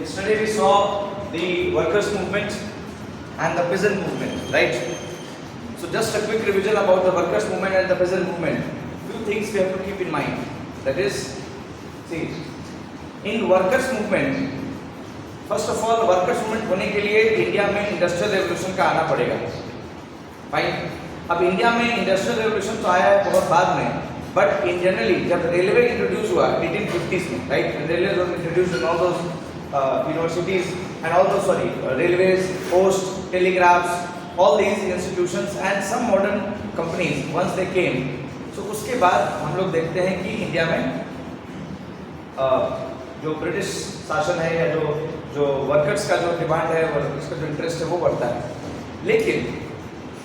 Yesterday we saw the workers' movement and the peasant movement, right? So just a quick revision about the workers' movement and the peasant movement. Few things we have to keep in mind. That is, see, in workers' movement, first of all workers movement होने के लिए India में industrial revolution का आना पड़ेगा. Fine. अब India में industrial revolution तो आया है बहुत बाद में, बट इन जनरली जब रेलवे इंट्रोड्यूस हुआ 1850s में, right, railway was introduced in all those universities and all those railways, post, telegraphs, all these institutions and some modern companies once they came. So उसके बाद हम लोग देखते हैं कि इंडिया में जो ब्रिटिश शासन है या जो वर्कर्स का जो डिमांड है, वर्कर्स का जो इंटरेस्ट है वो बढ़ता है. लेकिन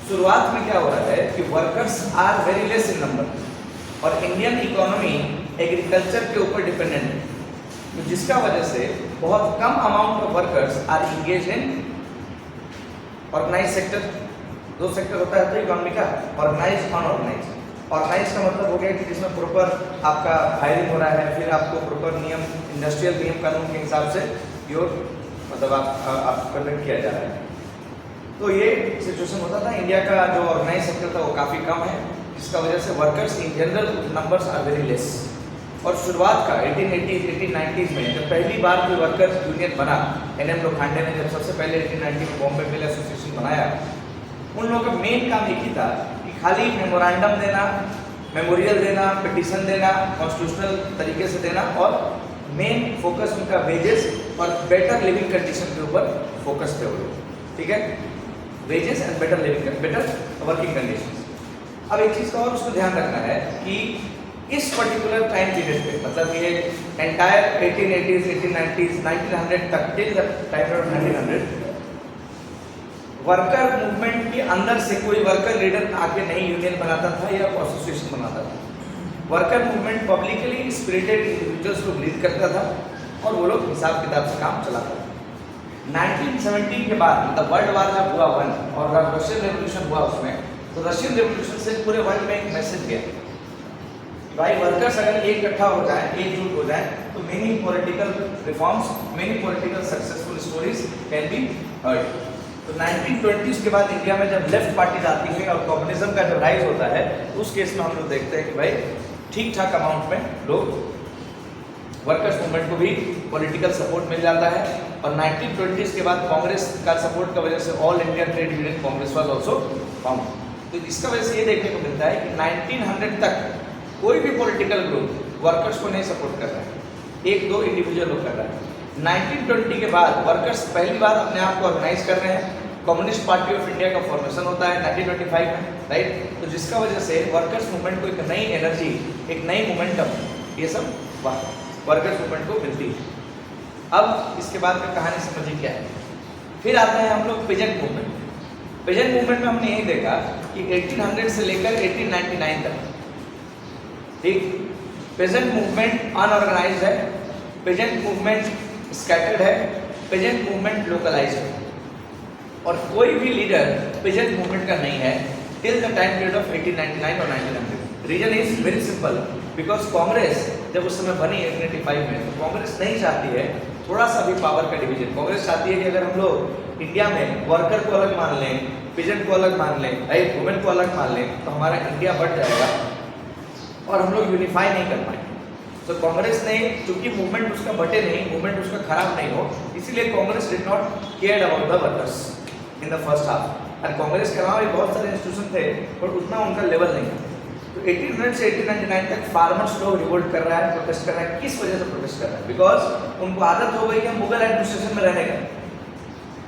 शुरुआत में क्या हो रहा है कि workers are very less in number और इंडियन इकोनॉमी एग्रीकल्चर के ऊपर डिपेंडेंट है, तो जिसका वजह से बहुत कम amount of workers are engage in organise sector. दो सेक्टर होता है तो इकोनॉमी का, ऑर्गेनाइज, अनऑर्गेनाइज. ऑर्गेनाइज का मतलब हो गया कि जिसमें प्रॉपर आपका हायरिंग हो रहा है, फिर आपको प्रॉपर नियम, इंडस्ट्रियल नियम कानून के हिसाब से योर मतलब आप कंडक्ट किया जा रहा है. तो ये सिचुएशन होता था. इंडिया का जो ऑर्गेनाइज सेक्टर था वो काफ़ी कम है, जिसका वजह से workers in general numbers are very less. और शुरुआत का 1880s 1890s में जब पहली बार कोई वर्कर्स यूनियन बना, NM लोखंडे ने जब सबसे पहले 1890 में बॉम्बे मिल एसोसिएशन बनाया, उन लोगों का मेन काम एक ही था कि खाली मेमोरेंडम देना, मेमोरियल देना, पिटीशन देना, कॉन्स्टिट्यूशनल तरीके से देना, और मेन फोकस उनका वेजेस और बेटर लिविंग कंडीशन के ऊपर फोकस थे वो लोग. ठीक है, wages and better living, better working condition. अब एक चीज़ का और उसको ध्यान रखना है कि इस पर्टिकुलर टाइम पीरियड पे, मतलब ये एंटायर 1880s 1890s 1900 तक, till the time of 1900, worker movement के अंदर से कोई वर्कर लीडर आके नई यूनियन बनाता था या एसोसिएशन बनाता था. Worker movement publicly spirited individuals को लीड करता था और वो लोग हिसाब किताब से काम चलाता था. 1917 के बाद मतलब वर्ल्ड वार जब हुआ वन और रशियन रेवोल्यूशन हुआ उसमें, तो रशियन रेवोल्यूशन से पूरे वर्ल्ड में एक मैसेज गया, भाई वर्कर्स अगर एक इकट्ठा हो जाए, एकजुट हो जाए, तो many political reforms, many political successful stories can be heard. तो 1920s के बाद इंडिया में जब लेफ्ट पार्टी आती है और कम्युनिज्म का जब राइज होता है, तो उस केस में हम लोग देखते हैं कि भाई ठीक ठाक अमाउंट में लोग वर्कर्स मूवमेंट को भी पॉलिटिकल सपोर्ट मिल जाता है. और 1920s के बाद कांग्रेस का सपोर्ट की वजह से all India trade union Congress was also found. तो इसका वजह से ये देखने को मिलता है कि 1900 तक कोई भी पॉलिटिकल ग्रुप वर्कर्स को नहीं सपोर्ट कर रहा है, एक दो इंडिविजुअल लोग कर रहा है. 1920 के बाद वर्कर्स पहली बार अपने आप को ऑर्गेनाइज कर रहे हैं. कम्युनिस्ट पार्टी ऑफ इंडिया का फॉर्मेशन होता है 1925 में, राइट. तो जिसका वजह से वर्कर्स मूवमेंट को एक नई एनर्जी, एक नई मोमेंटम, ये सब वर्कर्स मूवमेंट को मिलती है. अब इसके बाद का कहानी समझिए क्या है. फिर आते हैं हम लोग पेजेंट मूवमेंट. पेजेंट मूवमेंट में हमने यही देखा कि 1800 से लेकर 1899 तक, ठीक, पेजेंट मूवमेंट अनऑर्गेनाइज्ड है, पेजेंट मूवमेंट स्कैटर्ड है, पेजेंट मूवमेंट लोकलाइज्ड है, और कोई भी लीडर पेजेंट मूवमेंट का नहीं है till the time period of 1899 और 1900. Reason is very simple, because Congress जब उस समय बनी 1885 में, तो कांग्रेस नहीं चाहती है थोड़ा सा भी पावर का डिवीजन. कांग्रेस चाहती है कि अगर हम लोग इंडिया में वर्कर को अलग मान लें, पेजेंट को अलग मान लें, राइट, वुमेन को अलग मान लें, तो हमारा इंडिया बढ़ जाएगा और हम लोग यूनिफाई नहीं कर पाएंगे. तो कांग्रेस ने, चूंकि मूवमेंट उसका बटे नहीं, मूवमेंट उसका खराब नहीं हो, इसीलिए Congress did not care about the workers in the first half. और कांग्रेस के अलावा भी बहुत सारे इंस्टीट्यूशन थे, पर उतना उनका लेवल नहीं था. तो 1800 से 1899 तक फार्मर्स लोग रिवोल्ट कर रहा है, प्रोटेस्ट कर रहा है. किस वजह से प्रोटेस्ट कर रहा है? बिकॉज उनको आदत हो गई है मुगल एडमिनिस्ट्रेशन में रहने का.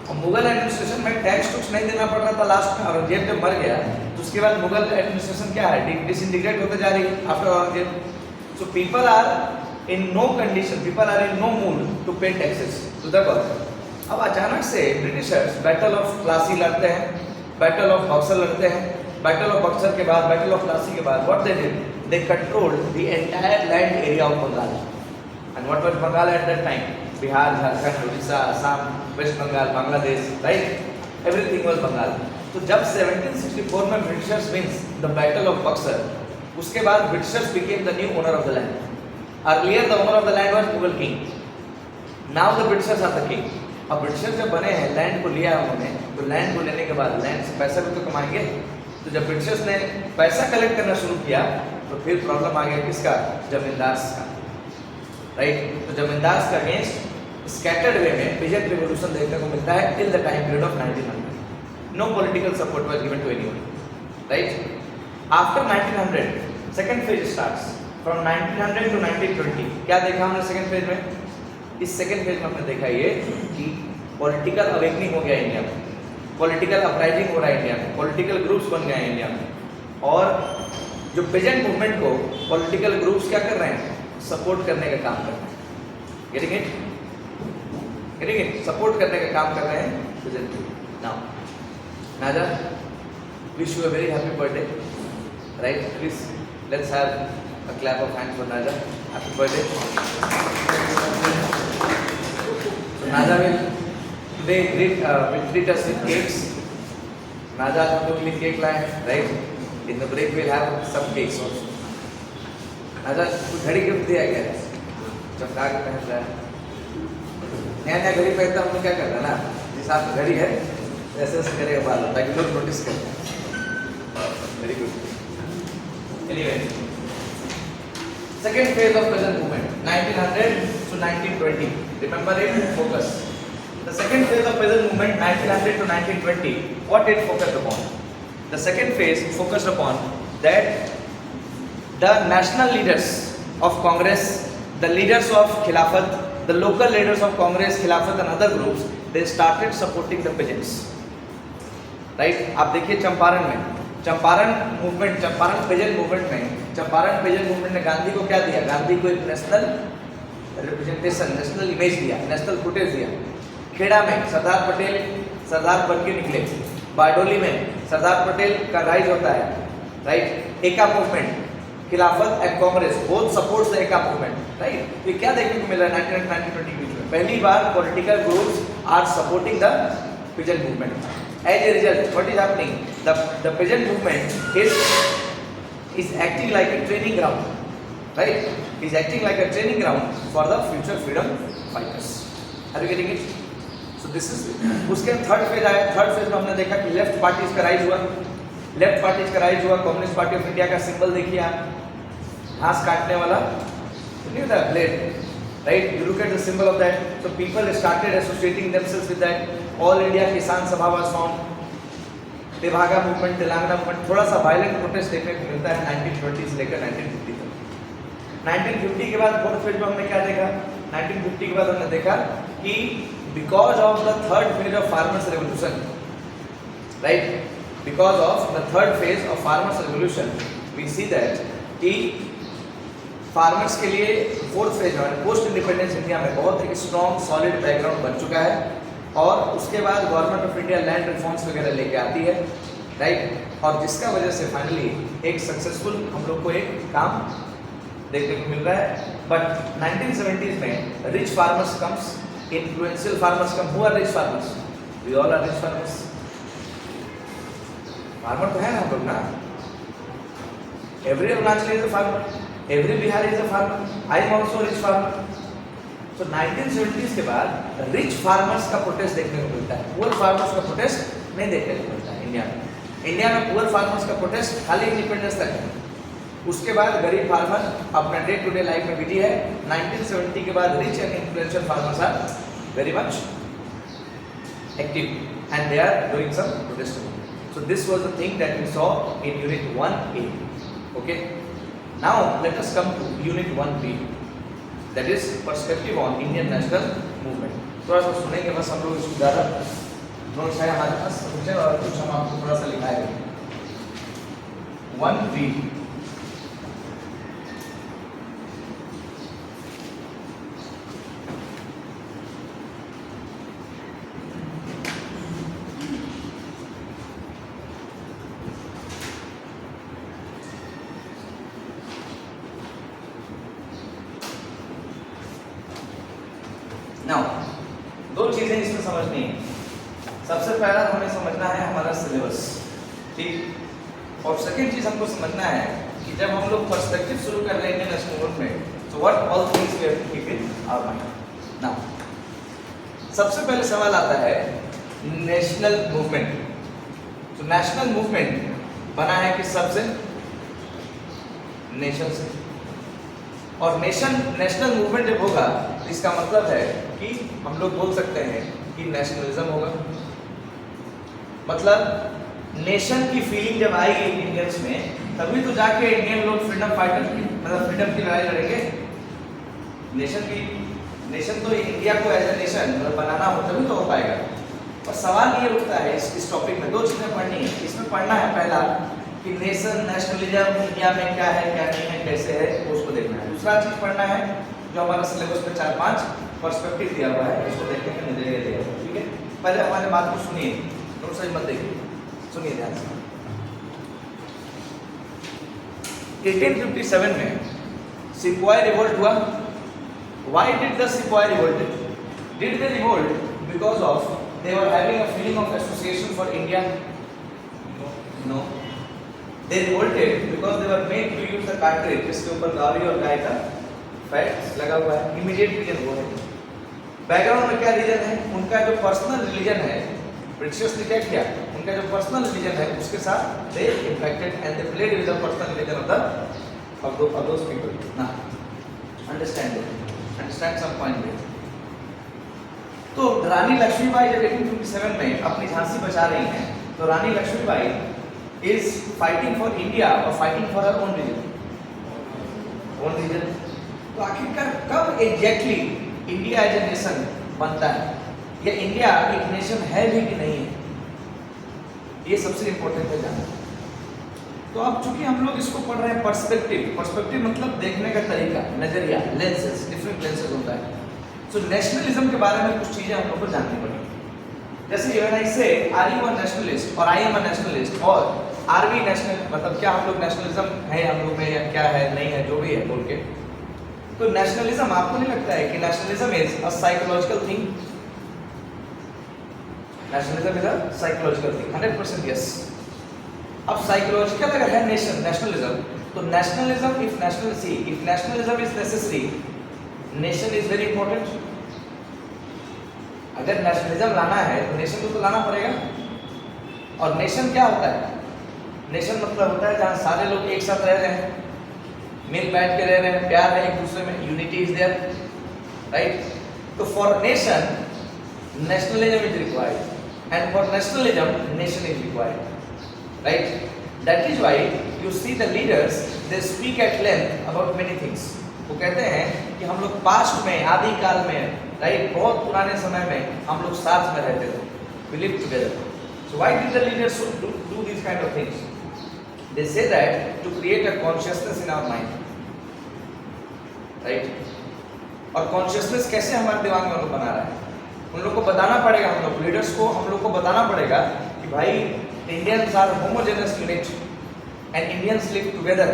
और मुगल एडमिनिस्ट्रेशन में टैक्स टूक्स नहीं देना पड़ रहा था. लास्ट में औरंगजेब जब मर गया, तो उसके बाद मुगल एडमिनिस्ट्रेशन क्या है, डिसइंटीग्रेट होते जा रही है after Aurangzeb. So people are in no condition, people are in no mood to pay taxes to the government. अब अचानक से ब्रिटिशर्स बैटल ऑफ प्लासी लड़ते हैं, बैटल ऑफ बक्सर लड़ते हैं. बैटल ऑफ बक्सर के बाद, बैटल ऑफ प्लासी के बाद, what they did, they controlled the entire land area of Bengal. And what was Bengal at that time? Bihar, Jharkhand, Orissa, Assam, West Bengal, Bangladesh, right, everything was Bengal. तो जब 1764 में britishers wins the battle of Buxar, उसके बाद britishers became the new owner of the land. Earlier the owner of the land was Mughal king. Now the britishers are the king. अब Britishers जब बने हैं, land को लिया उन्होंने, तो लैंड को लेने के बाद लैंड से पैसा भी तो कमाएंगे। तो जब ब्रिटिशर्स ने पैसा कलेक्ट करना शुरू किया तो फिर प्रॉब्लम आ गया किसका? जमींदार्स का, राइट। तो जमींदार्स का अगेंस्ट स्कैटर्ड वे में पेजेंट रिवॉल्यूशन देखने को मिलता है till the time period of 1900। No political support was given to anyone, right. After 1900 second phase starts from 1900 to 1920। क्या देखा हमने सेकंड फेज में? इस सेकंड फेज में हमने देखा ये कि पॉलिटिकल अवेकनिंग हो गया इंडिया में, पॉलिटिकल अपराइजिंग हो रहा है इंडिया में, पॉलिटिकल ग्रुप्स बन गए हैं इंडिया में, और जो पेजेंट मूवमेंट को पॉलिटिकल ग्रुप्स क्या कर रहे हैं? सपोर्ट करने का काम कर रहे हैं। Getting it? Getting it? Support करने का काम कर रहे हैं peasant group. Now Naja, wish you a very happy birthday, right? Please let's have a clap of hands for Naja. Happy birthday. Naja will today will treat us with cakes. Naja हम लोग के लिए cake लाए, right? In the break we'll have some cakes also. Naja कुछ घड़ी gift दिया क्या? चमका के पहन रहा है। नया घड़ी पहनता हम लोग क्या कर रहे हैं ना? जिस आप घड़ी है ऐसे ऐसे करेगा बाल ताकि लोग नोटिस करें। Very good. Anyway, second phase of present movement, 1900 to 1920. Remember it, focus. The second phase of present movement, 1900 to 1920, what it focused upon? The second phase focused upon that the national leaders of Congress, the leaders of Khilafat, the local leaders of Congress, Khilafat and other groups, they started supporting the peasants. Right? आप देखिए चंपारण में, Champaran movement, Champaran peasant movement में, Champaran peasant movement ने गांधी को क्या दिया? गांधी को एक नेशनल रिप्रेजेंटेशन, नेशनल इमेज दिया, नेशनल फुटेज दिया। खेड़ा में सरदार पटेल सरदार बन के निकले, बारडोली में सरदार पटेल का राइज होता है, राइट। एका मूवमेंट, खिलाफत and Congress both supports the एका मूवमेंट, राइट। ये क्या देखने को मिल रहा है 1920 के बीच में? पहली बार political groups are supporting the peasant movement. As a result, what is happening? The peasant movement is acting like a training ground, right? Is acting like a training ground for the future freedom fighters. Are you getting it? So this is उसके third phase आया। Third phase में हमने देखा कि left parties का rise हुआ, left parties का rise हुआ। कम्युनिस्ट पार्टी ऑफ इंडिया का सिंबल देखिए आप, घास काटने वाला नहीं होता blade, right? You look at the symbol of that. So people started associating themselves with that. All India किसान सभा was formed. Tebhaga movement, Telangana movement, थोड़ा सा वायलेंट प्रोटेस्ट देखने को मिलता है 1920 से लेकर 1950 तक। 1950 के बाद फोर्थ फेज में हमने क्या देखा? 1950 के बाद हमने देखा कि because of the third phase of farmers revolution, right, because of the third phase of farmers revolution we see that कि फार्मर्स के लिए फोर्थ फेज में पोस्ट इंडिपेंडेंस इंडिया में बहुत एक स्ट्रॉन्ग सॉलिड बैकग्राउंड बन चुका है, और उसके बाद government of India land reforms वगैरह लेके आती है, राइट। और जिसका वजह से फाइनली एक सक्सेसफुल हम लोग को एक काम देखने को मिल रहा है। बट 1970s में rich farmers comes, influential farmers come. Who are rich farmers? We all are rich farmers. Farmer तो है ना हम लोग ना, every Arunachali is a farmer, every Bihari is a farmer, I am also rich farmer. तो 1970s के बाद रिच फार्मर्स का प्रोटेस्ट देखने को मिलता है, पुअर फार्मर्स का प्रोटेस्ट नहीं देखने को मिलता है इंडिया में। इंडिया में पुअर फार्मर्स का प्रोटेस्ट खाली इंडिपेंडेंस तक है, उसके बाद गरीब फार्मर अपना डे टू डे लाइफ में बिजी है। 1970 के बाद rich and influential farmers are very much active and they are doing some protest. So this was the thing that we saw in unit 1A। Okay, now let us come to unit 1B, that is perspective on Indian national movement. थोड़ा सा सुनेंगे बस हम लोग इसको ज़्यादा notes है हमारे पास, समझे, और कुछ हम आपको थोड़ा सा लिखाएंगे। 1B, नाउ दो चीजें इसमें समझनी है। सबसे पहला हमें समझना है हमारा सिलेबस, ठीक। और सेकंड चीज हमको समझना है कि जब हम लोग पर्सपेक्टिव शुरू कर रहे हैं नेशनल मूवमेंट में, so what all things we have to keep in our mind. Now सबसे पहले सवाल आता है नेशनल मूवमेंट। तो नेशनल मूवमेंट बना है किस सब से? नेशन से। और नेशनल मूवमेंट जब होगा इसका मतलब है कि हम लोग बोल सकते हैं कि नेशनलिज्म होगा। मतलब नेशन की फीलिंग जब आएगी इंडियंस में तभी तो जाके इंडियन लोग फ्रीडम फाइटर मतलब फ्रीडम की लड़ाई लड़ेंगे। नेशन तो इंडिया को एज ए नेशन मतलब बनाना हो तभी तो हो पाएगा। और सवाल ये उठता है इस टॉपिक में दो चीजें पढ़नी है। इसमें पढ़ना है पहला कि नेशनलिज्म इंडिया में क्या है क्या नहीं है कैसे है उसको देखना है। दूसरा चीज पढ़ना है जो हमारा सिलेबस में 4-5 पर्सपेक्टिव दिया हुआ है, इसको देखने का नजरिया दिया हुआ है। ठीक है, पहले हमारे बात को सुनिए, नोट सही मत देखिए, सुनिए ध्यान से। 1857 में सिपॉय रिवोल्ट हुआ। Why did the Sepoy revolt? Did they revolt because of they were having a feeling of association for India? No. They revolted because they were made to use the cartridge जिसके ऊपर गाड़ी और गाय का fat लगा हुआ है। Immediate reason वो है। बैकग्राउंड में क्या रीजन है? उनका जो पर्सनल रिलीजन है, ब्रिटिशर्स ने क्या किया? उनका जो पर्सनल रिलीजन है उसके साथ they impacted and they played with the personal religion of those people. Now, understand some point here. तो रानी लक्ष्मीबाई जब 1857 में अपनी झांसी बचा रही हैं तो Rani Lakshmibai is fighting for India और fighting for her own region. तो आखिरकार कब exactly India as a nation बनता है या इंडिया एक नेशन है भी कि नहीं है, ये सबसे इंपॉर्टेंट है जानना। तो अब चूंकि हम लोग इसको पढ़ रहे हैं पर्सपेक्टिव मतलब देखने का तरीका, नजरिया, लेंसेज, डिफरेंट लेंसेज होता है। सो नेशनलिज्म के बारे में कुछ चीजें हम लोग को जाननी पड़ेगी। जैसे व्हेन आई से आर यू अ नेशनलिस्ट और आई एम अ नेशनलिस्ट और आर वी नेशनल, मतलब क्या हम लोग नेशनलिज्म है हम लोग में या क्या है नहीं है जो भी है बोल के। तो नेशनलिज्म आपको नहीं लगता है कि nationalism is a psychological thing? Nationalism is a psychological thing, 100% yes. अब साइकोलॉजिकल अगर है नेशनलिज्म तो nationalism if nationalism is necessary, nation is very important. अगर नेशनलिज्म लाना है तो नेशन को तो लाना पड़ेगा। और नेशन क्या होता है? नेशन मतलब होता है जहां सारे लोग एक साथ रह रहे हैं, मिल बैठ के रह रहे हैं, प्यार है एक दूसरे में, यूनिटी इज देयर, राइट? तो for nation nationalism is required and for nationalism nation is required, right? That is why you see the leaders they speak at length about many things. वो कहते हैं कि हम लोग पास्ट में, आदि काल में, राइट, बहुत पुराने समय में हम लोग साथ में रहते थे, we lived together. So why did the leaders do these kind of things? They say that to create a consciousness in our mind, right? और consciousness कैसे हमारे दिमाग में लोग बना रहा है? उन लोग को बताना पड़ेगा, हम लोग लीडर्स को हम लोग को बताना पड़ेगा कि भाई Indians are homogeneous unit and Indians live together,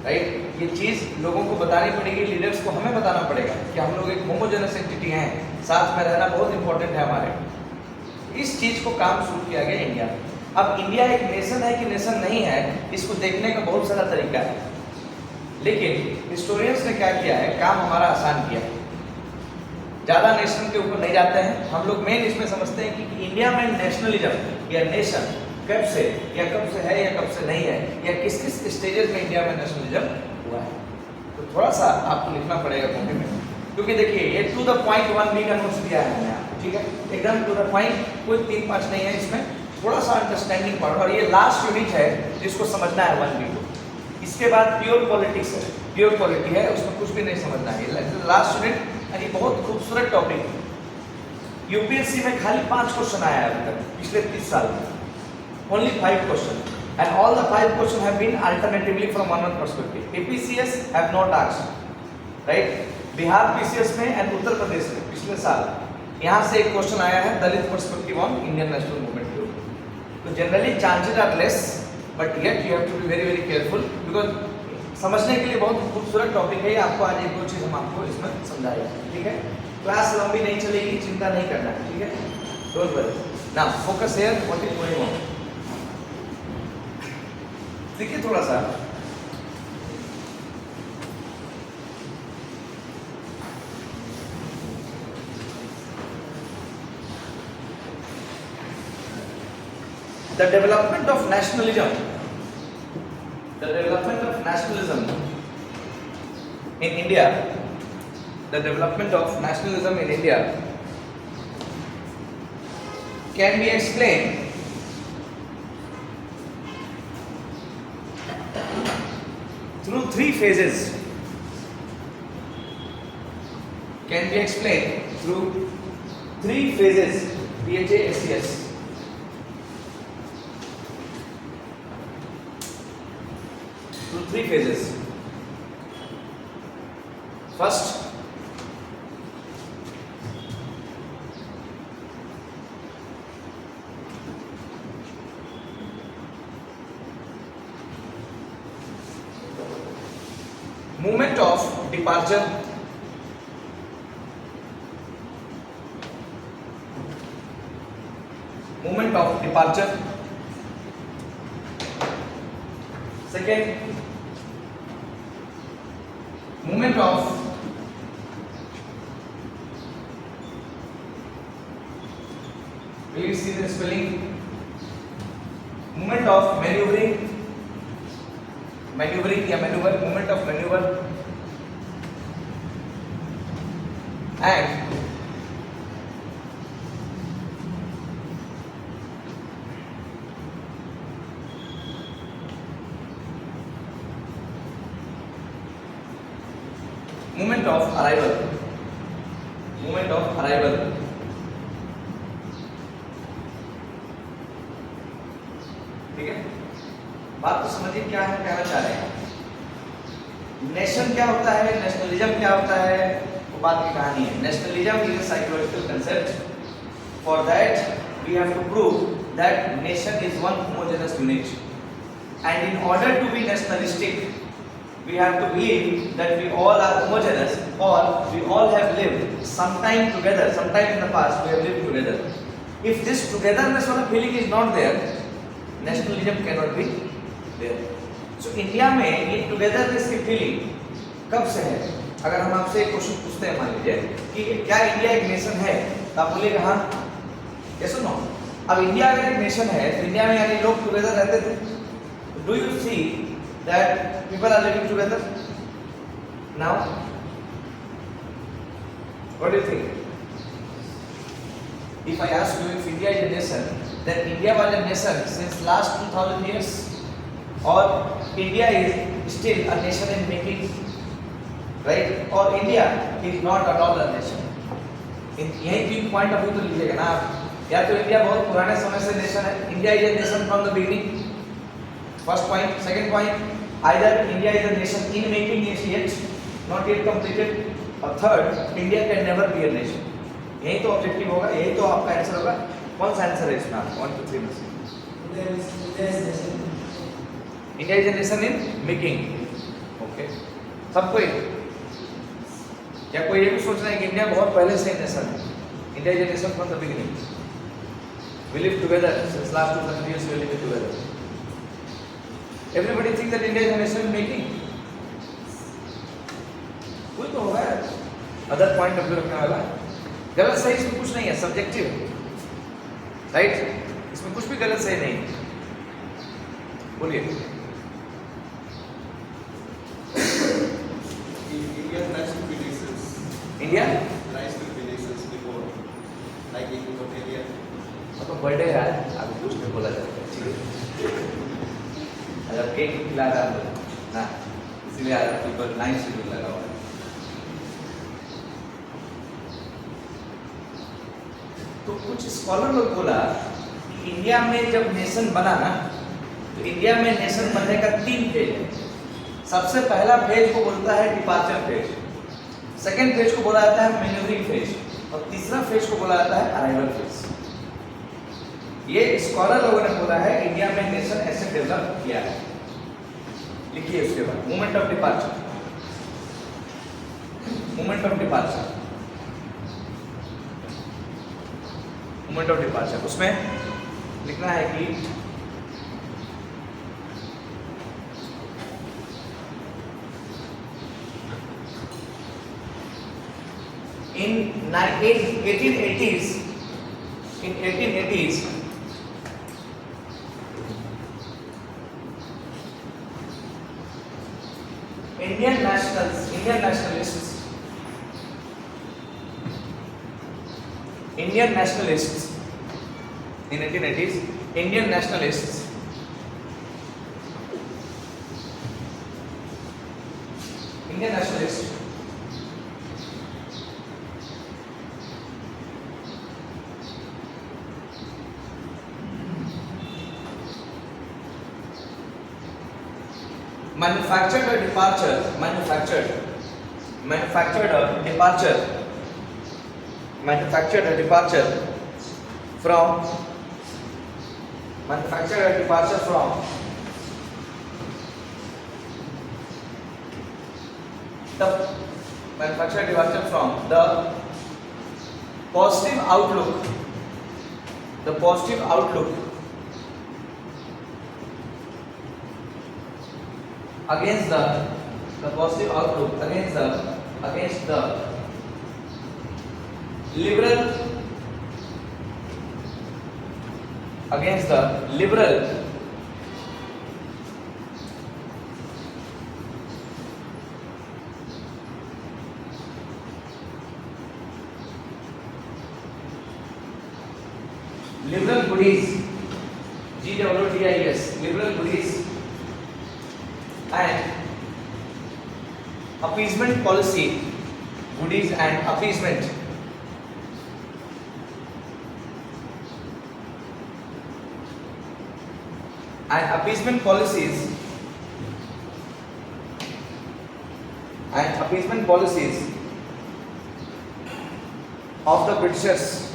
right? ये चीज लोगों को बतानी पड़ेगी, लीडर्स को हमें बताना पड़ेगा कि हम लोग एक होमोजेनस एंटिटी हैं, साथ में रहना बहुत इंपॉर्टेंट है हमारे। इस चीज को काम शुरू किया गया इंडिया। अब इंडिया एक नेशन है कि नेशन नहीं है, इसको देखने का बहुत सारा तरीका है, लेकिन हिस्टोरियंस ने क्या किया है, काम हमारा आसान किया है। ज़्यादा नेशन के ऊपर नहीं जाते हैं हम लोग। मेन इसमें समझते हैं कि इंडिया में नेशनलिज्म या नेशन कब से है या कब से नहीं है या किस किस स्टेजेस में इंडिया में नेशनलिज्म हुआ है। तो थोड़ा सा आपको लिखना पड़ेगा कॉपी में, क्योंकि देखिए ये टू द पॉइंट 1B का नोट्स दिया है मैंने आपको, ठीक है, एकदम टू द पॉइंट, कोई 3-5 नहीं है इसमें, थोड़ा सा अंडरस्टैंडिंग पढ़ो। और ये लास्ट यूनिट है जिसको समझना है 1B को। इसके बाद प्योर पॉलिटिक्स है, प्योर पॉलिटी है, उसमें कुछ भी नहीं समझना है। लास्ट यूनिट ये बहुत खूबसूरत टॉपिक है। यूपीएससी में खाली 5 क्वेश्चन आया है अभी तक पिछले 30 साल में, only 5 question, and all the 5 question have been alternatively from one perspective. APCS have not asked, right? Bihar PCS में एंड उत्तर प्रदेश में पिछले साल यहाँ से एक क्वेश्चन आया है Dalit perspective on Indian national movement के ऊपर। तो generally chances are less, but yet you have to be very very careful, because समझने के लिए बहुत खूबसूरत टॉपिक है। आपको आज 1-2 चीज़ हम आपको इसमें समझाएंगे, ठीक है? क्लास लंबी नहीं चलेगी, चिंता नहीं करना है, ठीक है? Don't worry. Now focus here, what is going on. देखिए थोड़ा सा The development of nationalism, the development of nationalism in India, the development of nationalism in India can be explained through three phases. Can be explained through three phases. PHASCS. Through three phases. First, movement of departure. Movement of departure. Second, movement of will you see the spelling? Movement of maneuvering, maneuvering या maneuver, movement of maneuver, and movement of arrival. Movement of arrival. ठीक है, बात तो समझिए क्या है, कहना चाह रहे हैं। नेशन क्या होता है, नेशनलिज्म क्या होता है, वो बात की कहानी है। Nationalism is a psychological concept. For that we have to prove that nation is one homogeneous unit, and in order to be nationalistic we have to believe that we all are homogeneous, or we all have lived sometime together, sometime in the past we have lived together. If this togetherness वाला feeling is not there, nationalism cannot be there. So India में ये togetherness की feeling कब से है? अगर हम आपसे एक क्वेश्चन पूछते हैं, मान लीजिए कि क्या इंडिया एक नेशन है, तो आप बोलिएगा हाँ, yes or no? अब इंडिया अगर एक नेशन है तो इंडिया में यानी लोग टुगेदर रहते थे। Do you see that people are living together now? What do you think? If I ask you if India is a nation, then India was a nation since last 2000 years, or India is still a nation in making, right? Or India is not at all a nation. यही तीन point अभी तो लीजिएगा ना आप, या तो India बहुत पुराने समय से नेशन है, India is a nation from the beginning, first point. Second point, either India is a nation in making yet, not yet completed, or third, India can never be a nation. यही तो objective होगा, यही तो आपका answer होगा। कौन सा answer है इसमें? 1 2 3 में से India is a nation in making. Okay, सबको क्या कोई ये भी सोच रहा है कि इंडिया बहुत पहले से नेशन है? India is a nation from the beginning. We live together since last 2000 years. We live together. Everybody think that India is a nation making. कोई तो होगा यार अदर पॉइंट ऑफ व्यू रखने वाला। गलत सही इसमें कुछ नहीं है, सब्जेक्टिव, राइट? इसमें कुछ भी गलत सही नहीं। बोलिए। India tries to be nations. India Tries to be nations before, like in Australia. तो बर्थडे यार, अभी कुछ नहीं बोला जाता, ठीक है? अगर केक खिला रहा है ना, इसलिए आज पेपर 9 शेड्यूल लगा हुआ है। तो कुछ स्कॉलर लोग बोला कि इंडिया में जब नेशन बना ना, तो इंडिया में नेशन बनने का 3 फेज है। सबसे पहला फेज को बोलता है डिपार्चर फेज, सेकेंड फेज को बोला जाता है मैन्यूवरिंग फेज, और तीसरा फेज को बोला जाता है अराइवल फेज। ये स्कॉलर लोगों ने बोला है इंडिया में नेशन ऐसे डेवलप किया है। लिखिए उसके बाद movement of departure. Movement of departure, movement of departure, उसमें लिखना है कि in 1880s Indian nationalists in 1880s, Indian nationalists manufactured a departure from the positive outlook against the liberal goodies, GWDIS, liberal goodies and appeasement policy, goodies and appeasement policies of the Britishers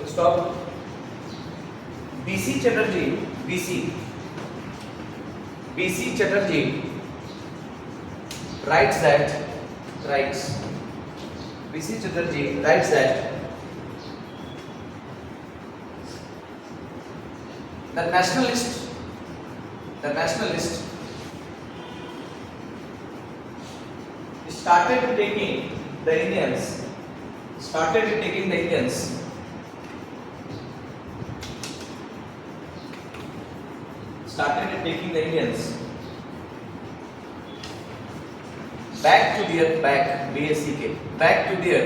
stop. BC Chatterjee writes that the nationalist started taking the Indians back to their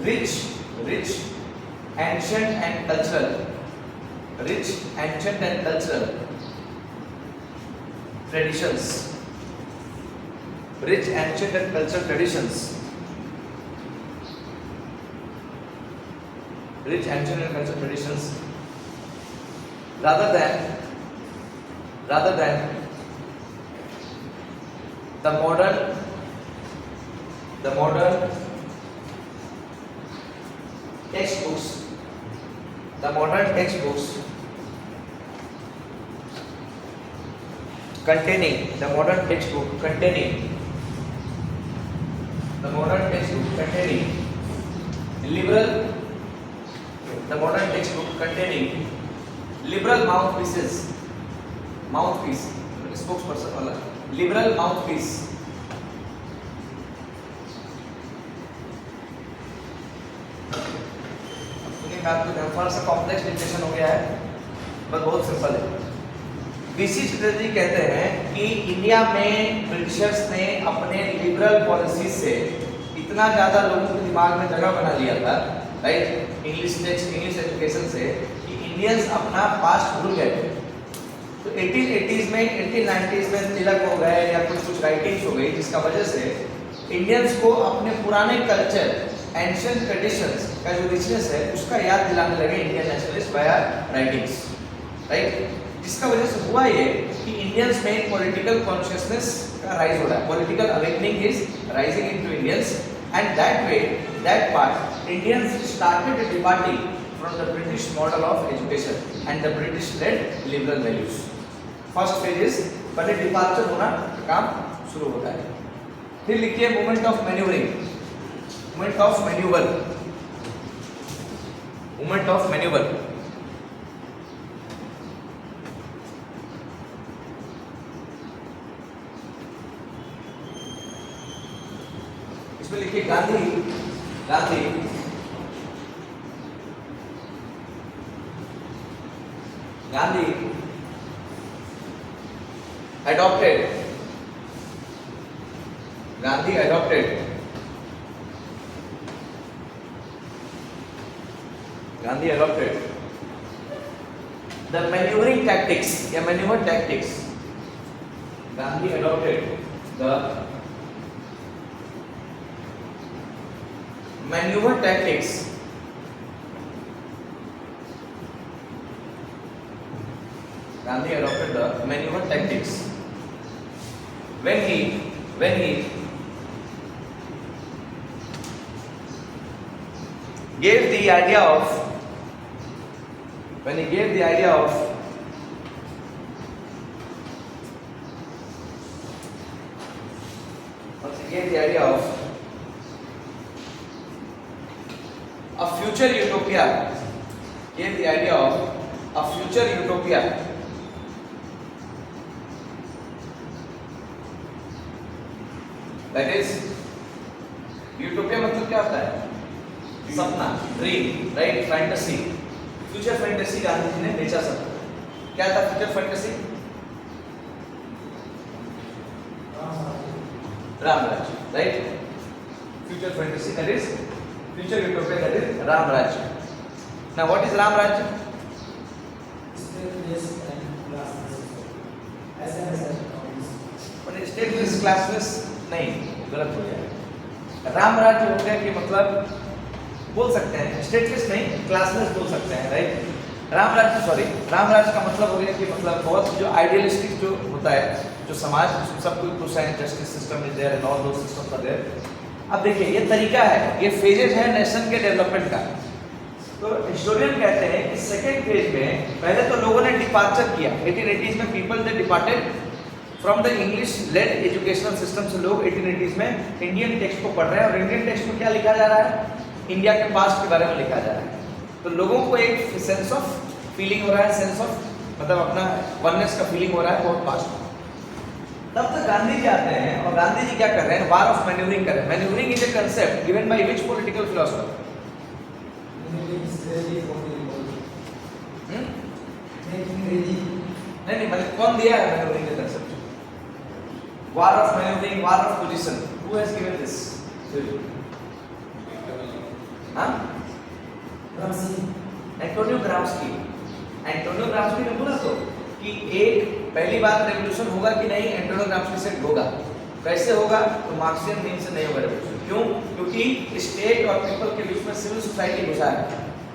rich ancient and cultural traditions. Rather than the modern textbooks containing liberal mouthpiece spokesperson वाला liberal mouthpiece सुनिए मैं आपको थोड़ा सा complex definition हो गया है पर बहुत सिंपल है। बीसी चटर्जी कहते हैं कि इंडिया में ब्रिटिशर्स ने अपने लिबरल पॉलिसी से इतना ज़्यादा लोगों के दिमाग में जगह बना लिया था, राइट, इंग्लिश एजुकेशन से, कि इंडियंस अपना पास्ट भूल गए थे। तो 1880s में 1890s में तिलक हो गए या कुछ राइटिंग्स हो गई, जिसका वजह से इंडियंस को अपने पुराने कल्चर एंशिएंट ट्रेडिशंस का जो रिचनेस है उसका याद दिलाने लगे Indian nationalist via writings, right. जिसका वजह से हुआ ये कि इंडियंस में पॉलिटिकल कॉन्शियसनेस का राइज हो रहा है, political awakening is rising into Indians, and that way that part Indians started departing from the British model of education and the British led liberal values. First phase is पहले departure होना काम शुरू होता है। फिर लिखिए मोमेंट ऑफ मैन्यूवर। इसमें लिखिए Gandhi adopted Gandhi adopted the maneuvering tactics या maneuver tactics. Gandhi adopted the maneuver tactics Gandhi adopted the maneuver tactics when he gave the idea of a future utopia, gave the idea of a future utopia that is utopia मतलब क्या होता है? सपना, dream, right, fantasy, future fantasy Gandhi ji ने बेचा सबको। क्या था future fantasy? Ram Rajya, right, future fantasy that is future utopia that is Ram Rajya. Now what is Ram राज्य? स्टेटलेस क्लासलेस नहीं, गलत हो जाएगा। राम राज्य हो गया कि मतलब बोल सकते हैं स्टेटलेस नहीं, क्लासलेस बोल सकते हैं, राइट। राम राज्य का मतलब हो गया कि मतलब बहुत जो आइडियलिस्टिक जो होता है, जो समाज सब कुछ खुश है, justice system is there and all those systems are there. अब देखिए ये तरीका है, ये फेजेस है नेशन के डेवलपमेंट का। तो हिस्टोरियन कहते हैं कि सेकेंड फेज में पहले तो लोगों ने डिपार्चर किया 1880s में, people they departed from the English led educational system से। लोग 1880s में इंडियन टेक्स्ट को पढ़ रहे हैं और इंडियन टेक्स्ट में क्या लिखा जा रहा है? इंडिया के पास्ट के बारे में लिखा जा रहा है। तो लोगों को एक सेंस ऑफ फीलिंग हो रहा है, सेंस ऑफ मतलब अपना वननेस का फीलिंग हो रहा है बहुत पास्ट में। तब तक गांधी जी आते हैं और गांधी जी क्या कर रहे हैं? वार ऑफ मैन्यूवरिंग कर रहे हैं। Manoeuvring is a concept given by which political philosopher? नहीं मतलब कौन दिया है मैन्यूवरिंग का concept? War of manoeuvring, war of position, who has given this? हाँ, एंटोनियो ग्राम्स्की। एंटोनियो ग्राम्स्की ने बोला तो कि एक पहली बात रेवोल्यूशन होगा कि नहीं, एंटोनियो ग्राम्स्की से होगा। कैसे होगा? तो मार्क्सियन थीम से नहीं होगा रेवोल्यूशन। क्यों? क्योंकि स्टेट और पीपल के बीच में सिविल सोसाइटी घुसा है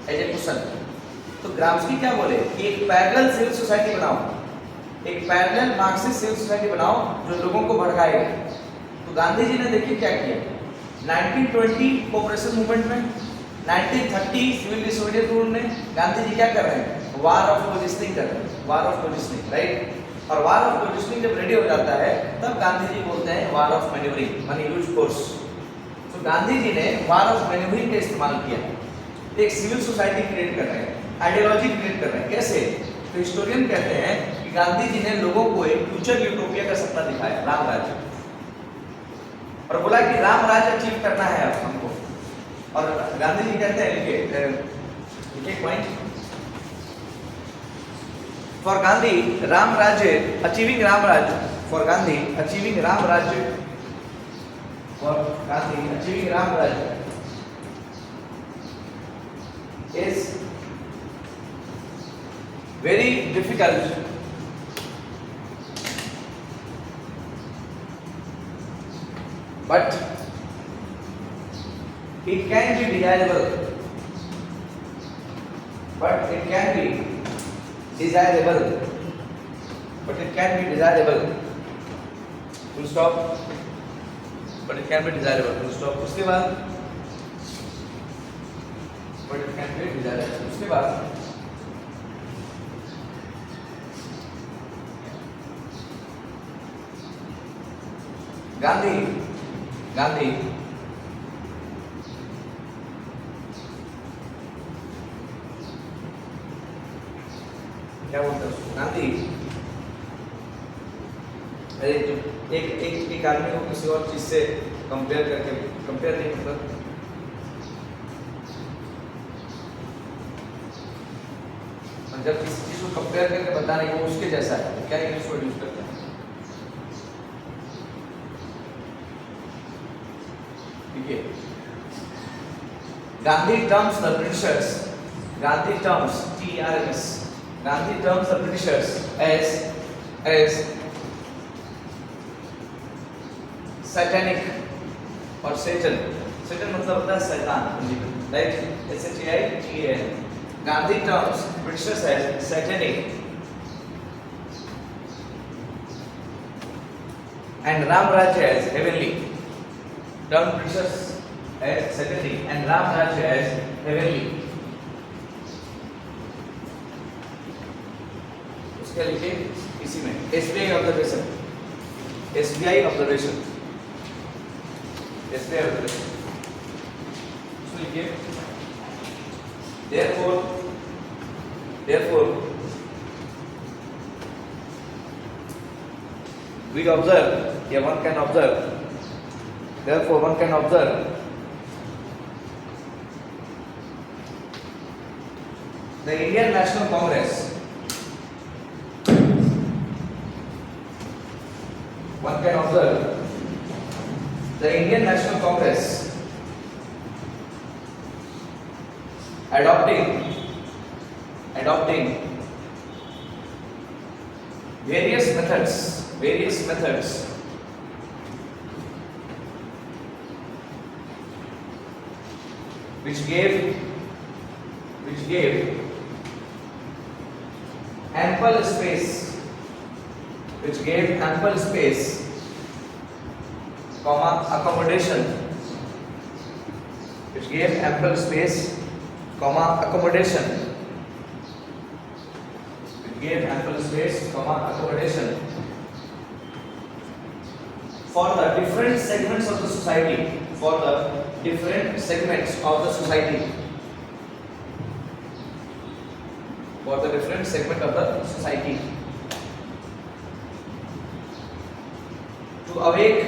एज ए क्वेश्चन। तो ग्राम्स्की क्या बोले कि एक पैरेलल सिविल सोसाइटी बनाओ, एक पैरेलल मार्क्सिस्ट सिविल सोसाइटी बनाओ जो लोगों को भड़काएगा। तो गांधी जी ने देखिए क्या किया, 1920 कोऑपरेशन मूवमेंट में, 1930 सिविल डिसऑर्डर रूल में गांधी जी क्या कर रहे हैं? वार ऑफ पोजिशनिंग कर रहे हैं, वार ऑफ पोजिशनिंग, राइट। और वार ऑफ पोजिशनिंग जब रेडी हो जाता है तब गांधी जी बोलते हैं वार ऑफ मैन्यूवरिंग, माने यूज फोर्स। तो गांधी जी ने वार ऑफ मैन्यूवरिंग का इस्तेमाल किया, एक सिविल सोसाइटी क्रिएट कर रहे हैं, आइडियोलॉजी क्रिएट कर रहे हैं। कैसे? तो हिस्टोरियन कहते हैं कि गांधी जी ने लोगों को एक फ्यूचर यूटोपिया का सपना दिखाया, राम राज्य, और बोला कि राम राज्य अचीव करना है अब हमको। और गांधी जी कहते हैं लिखे पॉइंट, फॉर गांधी राम राज्य अचीविंग राम राज्य, फॉर गांधी अचीविंग राम राज्य, फॉर गांधी अचीविंग राम राज्य is very difficult, but it can be desirable, but it can be desirable, but it can be desirable, full stop, but it can be desirable, full stop। उसके बाद but it can be desirable, उसके बाद गांधी क्या बोलते हैं उसको? गांधी एक आदमी को किसी और चीज से कंपेयर करके, कंपेयर नहीं मतलब जब किसी चीज को कंपेयर करके बताना है वो उसके जैसा है तो क्या इंग्लिश वर्ड यूज करते हैं? ठीक है, Gandhi terms the Britishers, Gandhi terms TRMS, Gandhi terms the Britishers as satanic और Satan. Satan मतलब होता है शैतान, right? SATAN. Gandhi terms Britishers as satanic and Ram Rajya as heavenly. Term Britishers as satanic and Ram Rajya as heavenly. उसके लिखे इसी में SBI observation, SBI observation, SBI observation. उसको लिखिए therefore we observe, yeah, one can observe, therefore one can observe the Indian National Congress, one can observe the Indian National Congress adopting various methods which gave ample space, comma accommodation, which gave ample space, comma accommodation, for the different segments of the society, to awake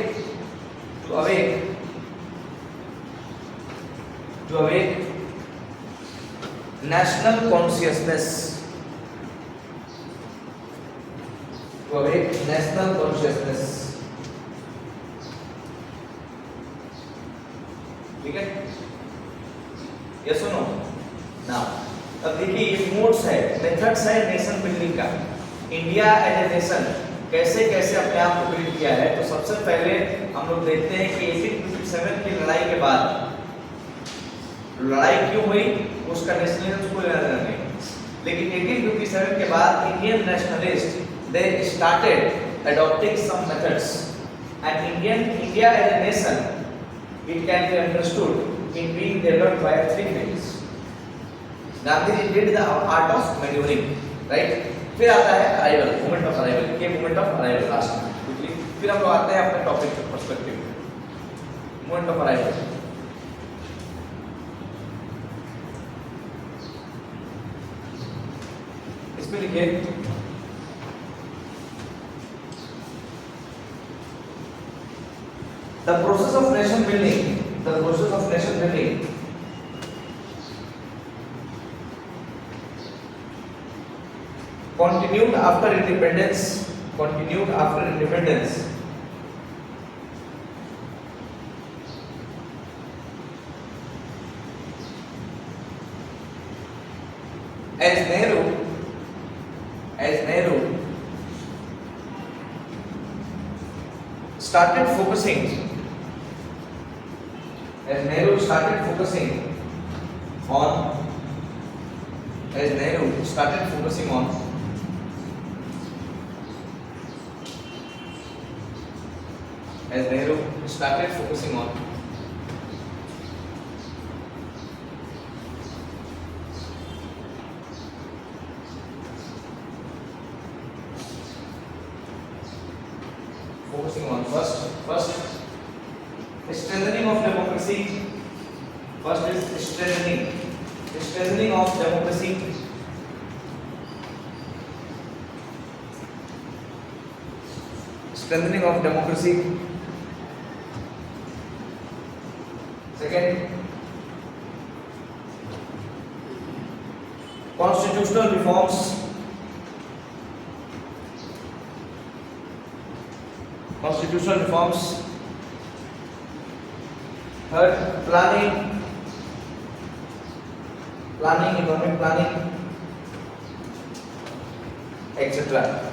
national consciousness, ठीक है, yes और no? Now अब देखिए ये modes है, methods है nation building का। India as a nation कैसे कैसे अपने आप को बिल्ड किया है। तो सबसे पहले हम लोग देखते हैं कि 1857 की लड़ाई के बाद, लड़ाई क्यों हुई उसका नेशनलिज्म को लेना देना नहीं, लेकिन 1857 के बाद Indian nationalist they started adopting some methods and India as a nation it can be understood in being developed by three things. Gandhi did the art of maneuvering, right? फिर आता है अराइवल, मोमेंट ऑफ अराइवल, ये moment of arrival last में quickly. फिर हम लोग आते हैं अपने टॉपिक के पर्सपेक्टिव में, मोमेंट ऑफ अराइवल। इसमें लिखिए the process of nation building continued after independence as Nehru started focusing on first strengthening of democracy. First is strengthening of democracy. Second, constitutional reforms. Constitutional reforms. Third, planning, economic planning, etc.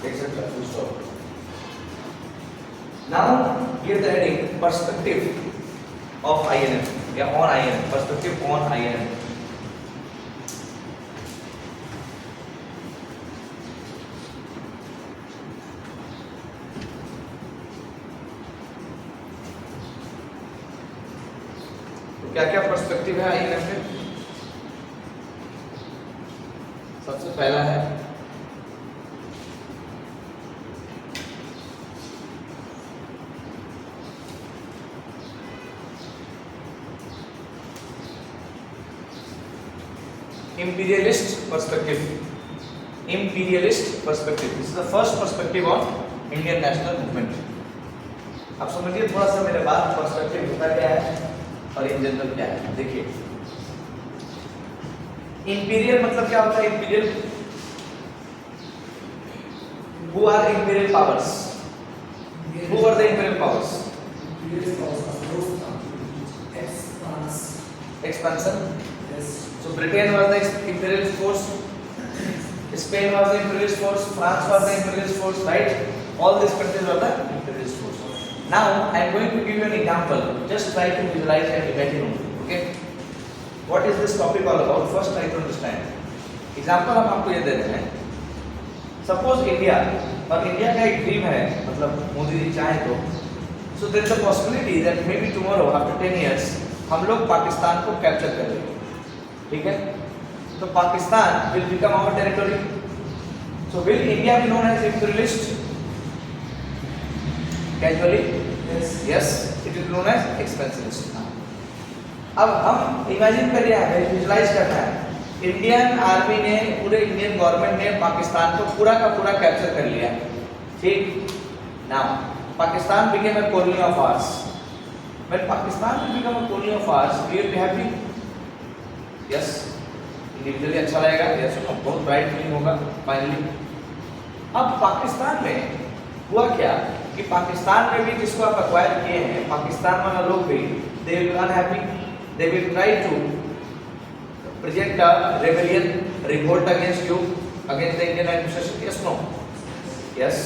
etc. Full stop. Now, give the heading perspective of INM. Yeah, on INM. Perspective on INM. क्या क्या perspective है INF में? सबसे पहला है imperialist perspective. Imperialist perspective. This is the first perspective on Indian national movement. अब समझिए थोड़ा सा मेरे बात पर्सपेक्टिव होता क्या है और इन जनरल क्या है। देखिए, इंपीरियल मतलब क्या होता है? Imperial, who are the imperial powers? Who are the imperial powers? Expansion. So Britain was the imperialist force, Spain was the imperialist force, France was the imperialist force, right? All these countries were the imperialist force. Now I am going to give you an example. Just try to visualize and imagine. Okay? What is this topic all about? First try to understand. Example हम आपको ये दे रहे हैं. Suppose India, और India का एक dream है, मतलब मोदी जी चाहे तो, so there is a possibility that maybe tomorrow after 10 years हम लोग पाकिस्तान को कैप्चर कर लेंगे. ठीक है? तो Pakistan will become our territory. So will India be known as imperialist? Casually? Yes. It is known as expansionist. अब हम इमेजिन कर रहे हैं, विजुलाइज करना है. इंडियन आर्मी ने, पूरे इंडियन गवर्नमेंट ने पाकिस्तान को पूरा का पूरा कैप्चर कर लिया. ठीक? Now Pakistan became a colony of ours. When Pakistan will become a colony of ours, we will be happy. Yes. Individually अच्छा लगेगा. Yes. बहुत प्राइड फीलिंग होगा. फाइनली. अब पाकिस्तान में हुआ क्या कि पाकिस्तान में भी जिसको आप एक्वायर किए हैं, पाकिस्तान वाला लोग भी, they will be unhappy. They will try to present a rebellion, revolt against you, against the Indian administration. Yes, no? Yes.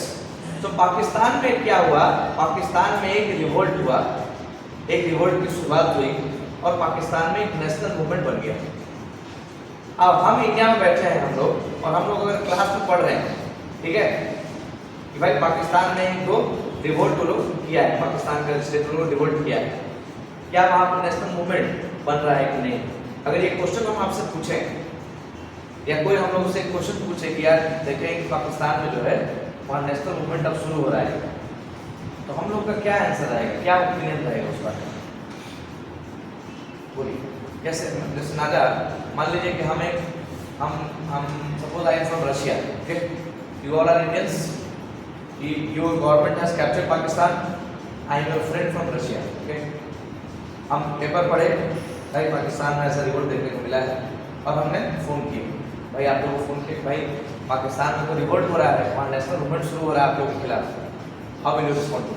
तो पाकिस्तान में क्या हुआ? पाकिस्तान में एक रिवोल्ट हुआ, एक रिवोल्ट की शुरुआत हुई और पाकिस्तान में एक नेशनल मूवमेंट बन गया. अब हम इंडिया में बैठे हैं हम लोग, और हम लोग अगर क्लास में पढ़ रहे हैं, ठीक है, कि भाई पाकिस्तान ने एक दो रिवोल्ट लोग किया है, पाकिस्तान का स्टेट लोग रिवोल्ट किया है, क्या वहाँ पर नेशनल मूवमेंट बन रहा है कि नहीं? अगर ये क्वेश्चन हम आपसे पूछें, या कोई हम लोग से क्वेश्चन पूछे कि यार देखें कि पाकिस्तान में जो है वहाँ नेशनल मूवमेंट अब शुरू हो रहा है, तो हम लोग का क्या आंसर रहेगा, क्या ओपिनियन रहेगा उस बारे में? बोलिए. जैसे नागा, मान लीजिए कि हम suppose I am from Russia. Okay, you all are Indians, your government has captured Pakistan, I am your friend from Russia. Okay, हम पेपर पढ़े, भाई पाकिस्तान में ऐसा रिवोल्ट देखने को मिला है, और हमने फ़ोन किया, भाई आप लोगों को फ़ोन किया, भाई पाकिस्तान में तो रिवोल्ट हो रहा है, वहाँ नेशनल मूवमेंट शुरू हो रहा है आप लोगों के खिलाफ. How will you respond to?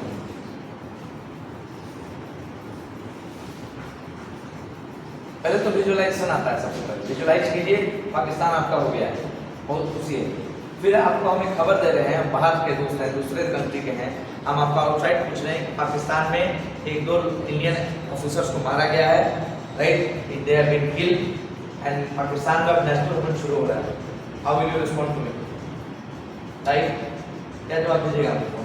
पहले तो विजुअलाइजेशन आता है. सबसे पहले विजुअलाइज कीजिए, पाकिस्तान आपका हो गया है, बहुत खुशी है. फिर आपको हम एक खबर दे रहे हैं, बाहर के दोस्त हैं, दूसरे कंट्री के हैं, हम आपको आउटसाइड पूछ रहे हैं कि पाकिस्तान में एक दो इंडियन ऑफिसर्स को मारा गया है, right, they have been killed, and Pakistan का नेशनल मूवमेंट शुरू हो रहा है. How will you respond to me? Right, क्या जवाब दीजिएगा आपको?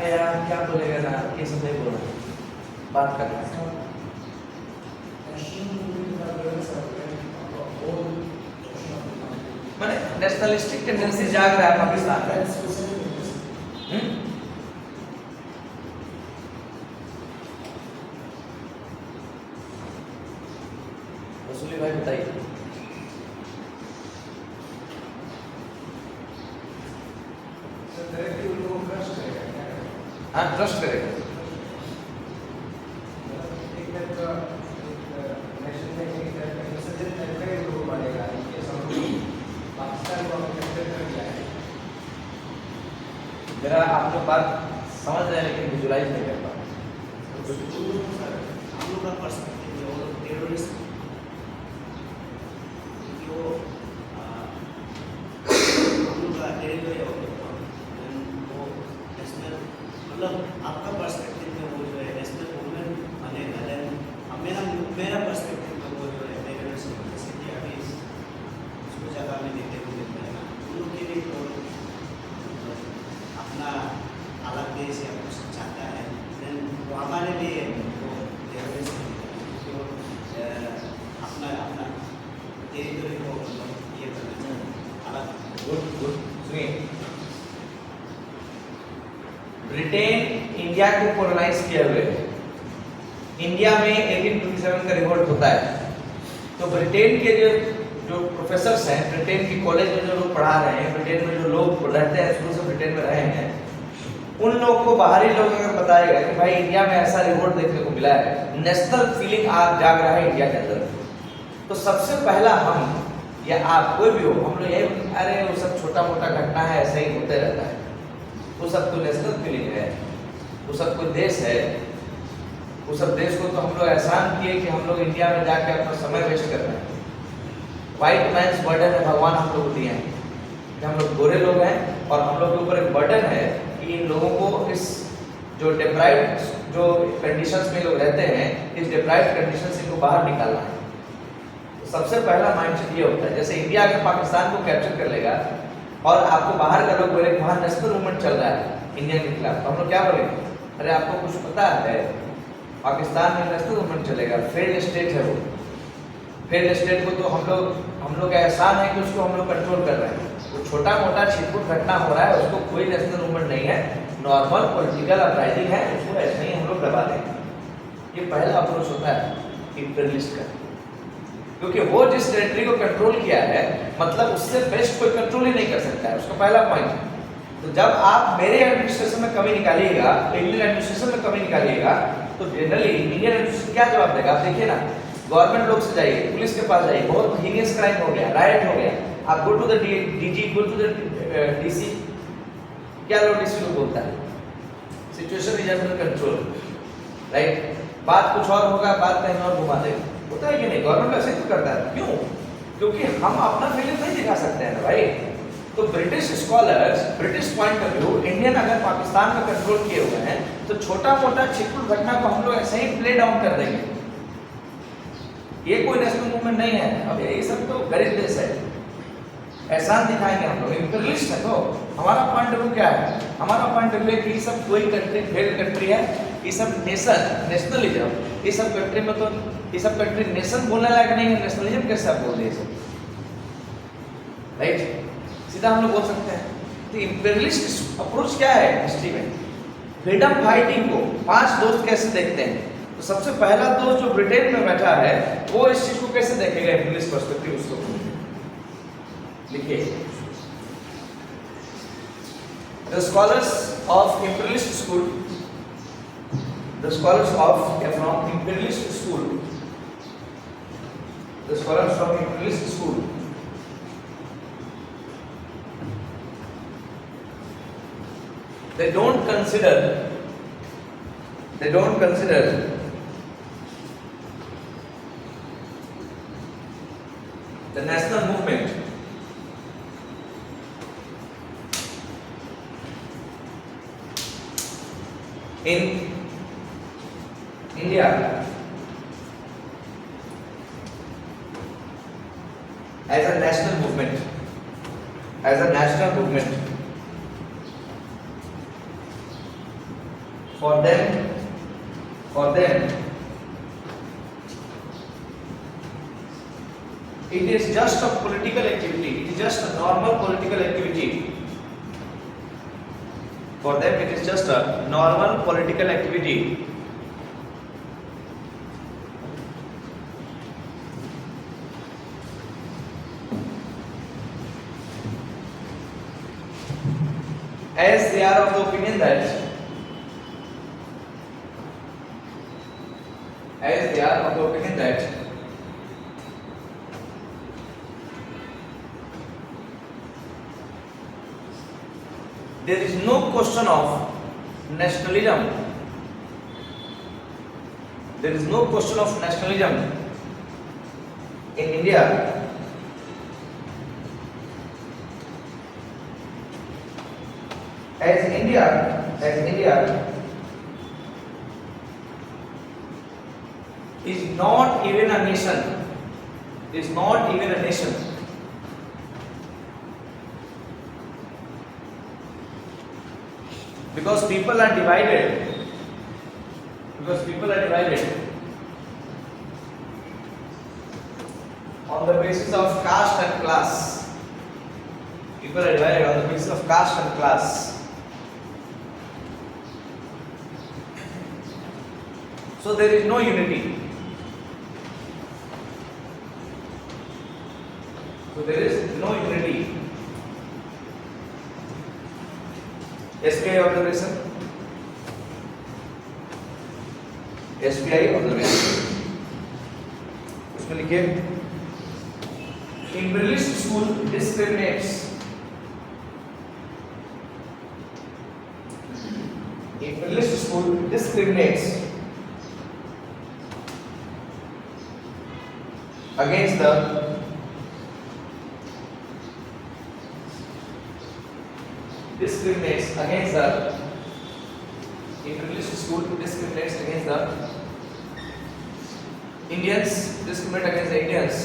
यार क्या बोलेगा ना, ये सब नहीं बोलना, बात करना है. मैंने नेशनलिस्टिक टेंडेंसी जाग रहा है पाकिस्तान में. वसूली भाई बताइए. डायरेक्टली उन लोगों को क्रश करेगा क्या? हाँ ट्रस्ट करेगा। मेरा आप लोग बात समझ रहे हैं लेकिन विजुलाइज नहीं कर पा रहे। हम लोग का पर्सपेक्टिव है वो टेररिस्ट जो हम लोग का टेरिटरी है वो नेशनल मतलब आपका पर्सपेक्टिव में वो जो है नेशनल मूवमेंट बनेगा। देन मेरा पर्सपेक्टिव में वो जो है टेररिस्ट जैसे कि अभी उसको जगह में देखते हुए मिलता है ना उन लोग के लिए तो अपना अलग देश या कुछ चाहता है देन वो हमारे लिए वो टेररिस्ट तो अपना अपना टेरिटरी को मतलब ये करना चाहिए अलग। गुड गुड सुनिए, ब्रिटेन इंडिया को कोलोनाइज किए हुए है। इंडिया में 1827 का रिवोल्ट होता है तो ब्रिटेन के जो प्रोफेसर्स हैं, ब्रिटेन के कॉलेज में जो लोग पढ़ा रहे हैं, ब्रिटेन में जो लोग रहते हैं शुरू से ब्रिटेन में रहे हैं, उन लोगों को बाहरी लोग अगर बताएगा कि भाई इंडिया में ऐसा रिवोल्ट देखने को मिला है, नेशनल फीलिंग आज जाग रहा है इंडिया के अंदर, तो सबसे पहला हम या आप कोई भी हो हम लोग यही अरे वो सब छोटा मोटा घटना है ऐसे ही होते रहता है, वो सब तो नेशनल फीलिंग है, वो सब कोई देश है, वो सब देश को तो हम लोग एहसान किए कि हम लोग इंडिया में जाके अपना समय वेस्ट कर रहे हैं। व्हाइट मैन्स बर्डन है भगवान हम लोग को दिए हैं कि हम लोग गोरे लोग हैं और हम लोग के ऊपर एक बर्डन है कि इन लोगों को इस जो डिप्राइव्ड जो कंडीशंस में लोग रहते हैं इस डिप्राइव्ड कंडीशन से इनको बाहर निकालना है। तो सबसे पहला माइंडसेट ये होता है जैसे इंडिया अगर पाकिस्तान को कैप्चर कर लेगा और आपको बाहर का लोग बोले वहाँ नेशनल मूवमेंट चल रहा है इंडिया के खिलाफ, तो हम लोग क्या बोलेंगे, अरे आपको कुछ पता है पाकिस्तान में नेशनल मूवमेंट चलेगा, फेल्ड स्टेट है वो, फेल्ड स्टेट को तो हम लोग का एहसान है कि उसको हम लोग कंट्रोल कर रहे हैं। वो छोटा मोटा छिटपुट घटना हो रहा है उसको कोई नेशनल मूवमेंट नहीं है, नॉर्मल पॉलिटिकल अपराइजिंग है, उसको ऐसे ही हम लोग दबा देंगे। ये पहला अप्रोच होता है इंपीरियलिस्ट का, क्योंकि वो जिस टेरिटरी को कंट्रोल किया है मतलब उससे बेस्ट कोई कंट्रोल ही नहीं कर सकता है, उसका पहला पॉइंट है। तो जब आप मेरे एडमिनिस्ट्रेशन में कमी निकालिएगा, इंडियन एडमिनिस्ट्रेशन में कमी निकालिएगा, तो जनरली इंडियन एडमिनिस्ट्रेशन क्या जवाब देगा? आप देखिए ना, गवर्नमेंट लोग से जाइए, पुलिस के पास जाइए, बहुत हीनियस क्राइम हो गया, राइट हो गया, आप go to the DG, go to the DC, क्या लोग डीसी लोग बोलता है situation is under control, right. बात कुछ और होगा, बात कहीं और घुमा देगा, होता है कि नहीं? गवर्नमेंट ऐसे ही तो करता है, क्यों? क्योंकि हम अपना फीलिंग नहीं दिखा सकते हैं ना भाई। तो British scholars, British point of view, Indian अगर पाकिस्तान का कंट्रोल किए हुए हैं तो छोटा मोटा छिटपुट घटना को हम लोग ऐसे ही प्ले डाउन कर देंगे, ये कोई नेशनल मूवमेंट नहीं है। अब ये सब तो गरीब देश है, एहसान दिखाएंगे हम लोग, इंपीरियलिस्ट है। तो हमारा पॉइंट ऑफ व्यू क्या है? हमारा पॉइंट ऑफ व्यू है कि ये सब कोई कंट्री फेल कंट्री है, ये सब नेशन, नेशनलिज्म, ये सब कंट्री में तो ये सब कंट्री नेशन बोलने लायक नहीं है, नेशनलिज्म कैसे आप बोल रहे हैं? राइट, सीधा हम लोग बोल सकते हैं। तो इंपीरियलिस्ट अप्रोच क्या है हिस्ट्री में? फ्रीडम फाइटिंग को 5 दोस्त कैसे देखते हैं? तो सबसे पहला दोस्त जो ब्रिटेन में बैठा है वो इस चीज को कैसे देखेगा इंपीरियलिस्ट पर्सपेक्टिव, उसको लिखिए। The scholars of imperialist school, the scholars of from imperialist school, the scholars from imperialist school, they don't consider the national movement in India as a national movement, for them it is just a political activity, it is just a normal political activity. For them it is just a normal political activity. As they are of the opinion that they are of the opinion that there is no question of nationalism. There is no question of nationalism in India. As India is not even a nation, because people are divided, on the basis of caste and class. People are divided on the basis of caste and class. So there is no unity. SBI observation. उसमें लिखिए imperialist school discriminates. Imperialist school discriminates against the imperialist school discriminates against the Indians, discriminate against the Indians,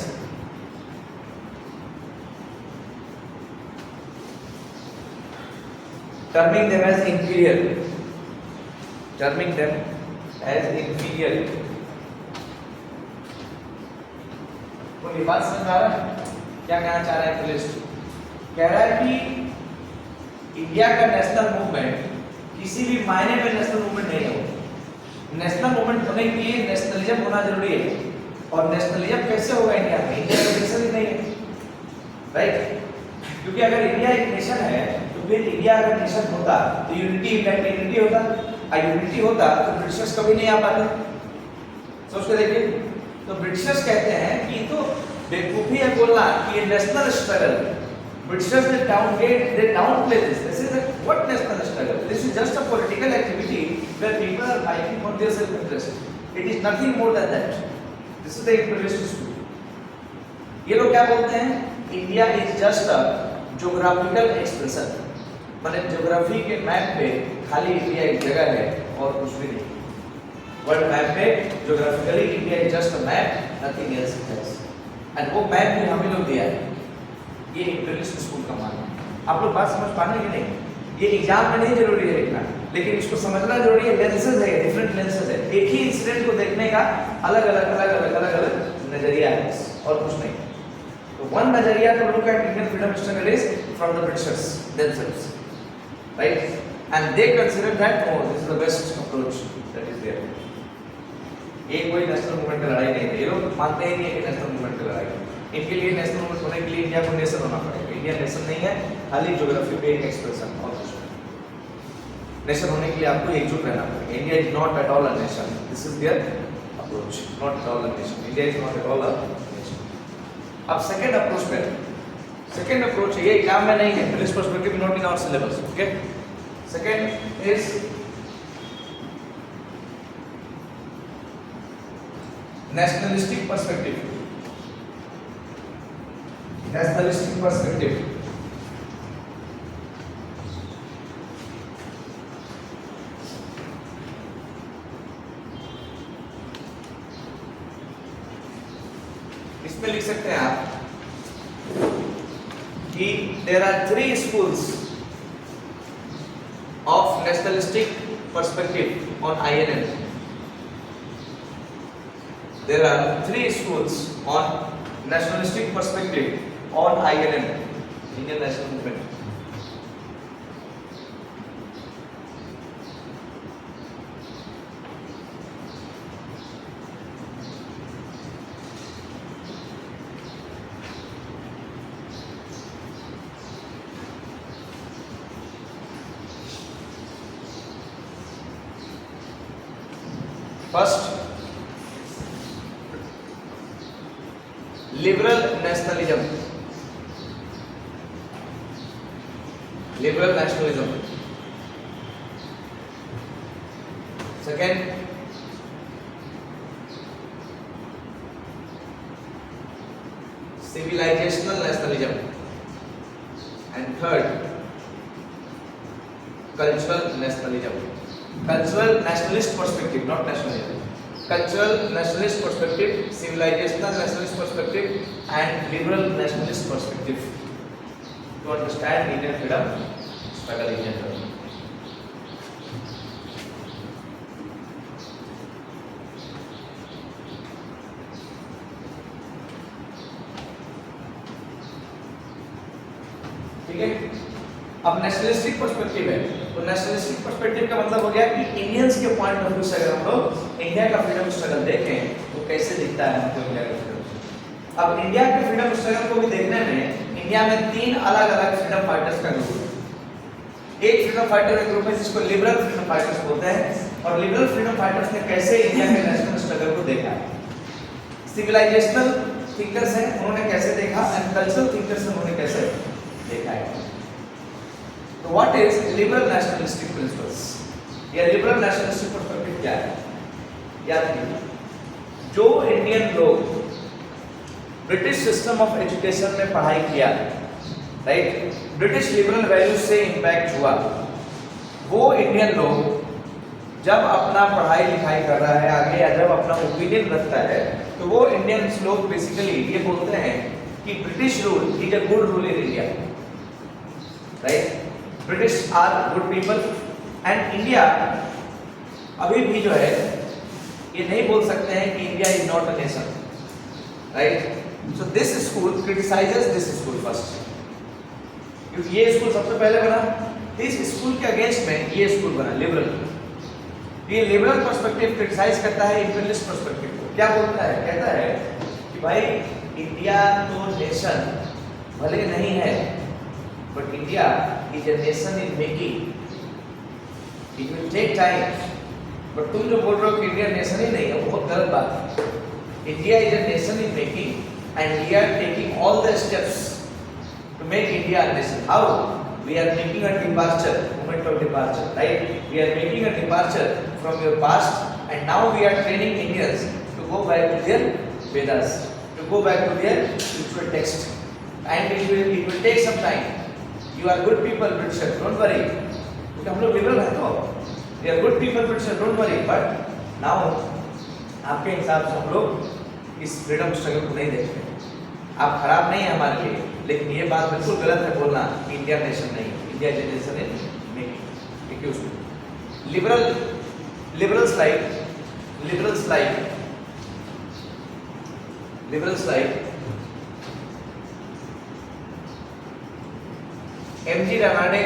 terming them as inferior. कोई बात समझ आ रहा है क्या कहना चाह रहा है इंपीरियलिस्ट? कह रहा है कि इंडिया का नेशनल मूवमेंट किसी भी मायने में नेशनल मूवमेंट नहीं है। नेशनल मूवमेंट होने के लिए नेशनलिज्म होना जरूरी है, और नेशनलिज्म कैसे होगा इंडिया में? इंडिया का नेशन ही नहीं है, राइट? क्योंकि अगर इंडिया एक नेशन है तो फिर इंडिया अगर नेशन होता तो यूनिटी होता, और यूनिटी होता तो ब्रिटिशर्स कभी नहीं आ पाते। सोच के देखिए, तो ब्रिटिशर्स कहते हैं कि तो बेवकूफी है बोलना कि ये national struggle. Britishers they downplay this. This is what national struggle? This is just a political activity where people are fighting for their self-interest. It is nothing more than that. This is the imperialist school. ये लोग क्या बोलते हैं? India is just a geographical expression. माने geography के map पे खाली India एक जगह है और कुछ भी नहीं। वर्ल्ड मैप पे geographically India is just a map, nothing else it has. And वो मैप भी हमें लोग दिया है। ये इंपीरियलिस्ट स्कूल का मानना है। आप लोग बात समझ पाने कि नहीं? ये एग्जाम में नहीं जरूरी है लिखना, लेकिन इसको समझना जरूरी है। लेंसेज है, डिफरेंट लेंसेज है। एक ही इंसिडेंट को देखने का अलग अलग नजरिया है और कुछ नहीं। तो वन नजरिया to look at Indian freedom struggle is from the Britishers themselves, right? And they consider that this is the best approach that is there. ये कोई नेशनल मूवमेंट का लड़ाई नहीं है। ये लोग मानते ही नहीं है कि नेशनल मूवमेंट का लड़ाई है। इनके लिए नेशनल मूवमेंट होने के लिए इंडिया को नेशन होना पड़ेगा। इंडिया नेशन नहीं है, खाली ज्योग्राफी पे एक एक्सप्रेशन और कुछ नहीं। नेशन होने के लिए आपको एकजुट रहना पड़ेगा। India is not at all a nation, this is their approach, not at all a nation. India is not at all a nation. अब सेकंड अप्रोच पे, सेकंड अप्रोच ये एग्जाम में नहीं है, this perspective not in our syllabus, okay? Second is nationalistic perspective. इसमें लिख सकते हैं आप कि there are three schools of nationalistic perspective on INN. There are three schools on nationalistic perspective on INN, Indian National Movement. First, liberal nationalism, liberal nationalism. Second, civilizational nationalism, and third, cultural nationalism. Cultural nationalist perspective, not nationalism. Cultural nationalist perspective, civilizational nationalist perspective, and liberal nationalist perspective to understand Indian freedom struggle in general. ठीक है, अब nationalistic perspective है, तो nationalistic perspective का मतलब हो गया कि इंडियंस के पॉइंट ऑफ व्यू से अगर हम लोग इंडिया का फ्रीडम स्ट्रगल देखें तो कैसे दिखता है हमको इंडिया का फ्रीडम। अब इंडिया के फ्रीडम स्ट्रगल को भी देखने में इंडिया में 3 अलग-अलग फ्रीडम फाइटर्स का ग्रुप है। एक फ्रीडम फाइटर का ग्रुप है जिसको लिबरल फ्रीडम फाइटर्स बोलते हैं, और लिबरल फ्रीडम फाइटर्स ने कैसे इंडिया के नेशनल स्ट्रगल को देखा है। सिविलाइजेशनल थिंकर्स हैं, उन्होंने कैसे देखा, एंड कल्चरल थिंकर्स उन्होंने कैसे देखा है। तो what is liberal nationalistic principles या लिबरल नेशनलिस्टिक पर्सपेक्टिव क्या है? याद कीजिए, जो इंडियन लोग ब्रिटिश सिस्टम ऑफ एजुकेशन में पढ़ाई किया, राइट, ब्रिटिश लिबरल वैल्यूज से इंपैक्ट हुआ, वो इंडियन लोग जब अपना पढ़ाई लिखाई कर रहा है आगे या जब अपना ओपिनियन रखता है, तो वो इंडियंस लोग बेसिकली ये बोलते हैं कि British rule is a good rule in India, right, British are good people, and India अभी भी जो है ये नहीं बोल सकते हैं कि India is not a nation, right. So this school criticises this school first, क्योंकि ये स्कूल सबसे पहले बना, इस स्कूल के अगेंस्ट में ये स्कूल बना लिबरल। ये लिबरल पर्सपेक्टिव क्रिटिसाइज करता है इंपीरियलिस्ट पर्सपेक्टिव को। क्या बोलता है? कहता है कि भाई इंडिया तो नेशन भले नहीं है, but India is a nation in making, it will take time. But तुम जो बोल रहे हो कि इंडिया नेशन ही नहीं है, वो बहुत गलत बात है। India is a nation in making and we are taking all the steps to make India a nation. How? We are making a departure, moment of departure, right? We are making a departure from your past, and now we are training Indians to go back to their Vedas, to go back to their spiritual text, and it will take some time. You are good people, British, don't worry. क्योंकि हम लोग liberal हैं तो, we are good people, British, don't worry. But now आपके हिसाब से हम लोग इस freedom struggle को नहीं देखते। आप खराब नहीं है हमारे लिए, लेकिन ये बात बिल्कुल गलत है बोलना कि इंडिया नेशन नहीं, India is nation in making. क्यों? Liberals like MG Ranade.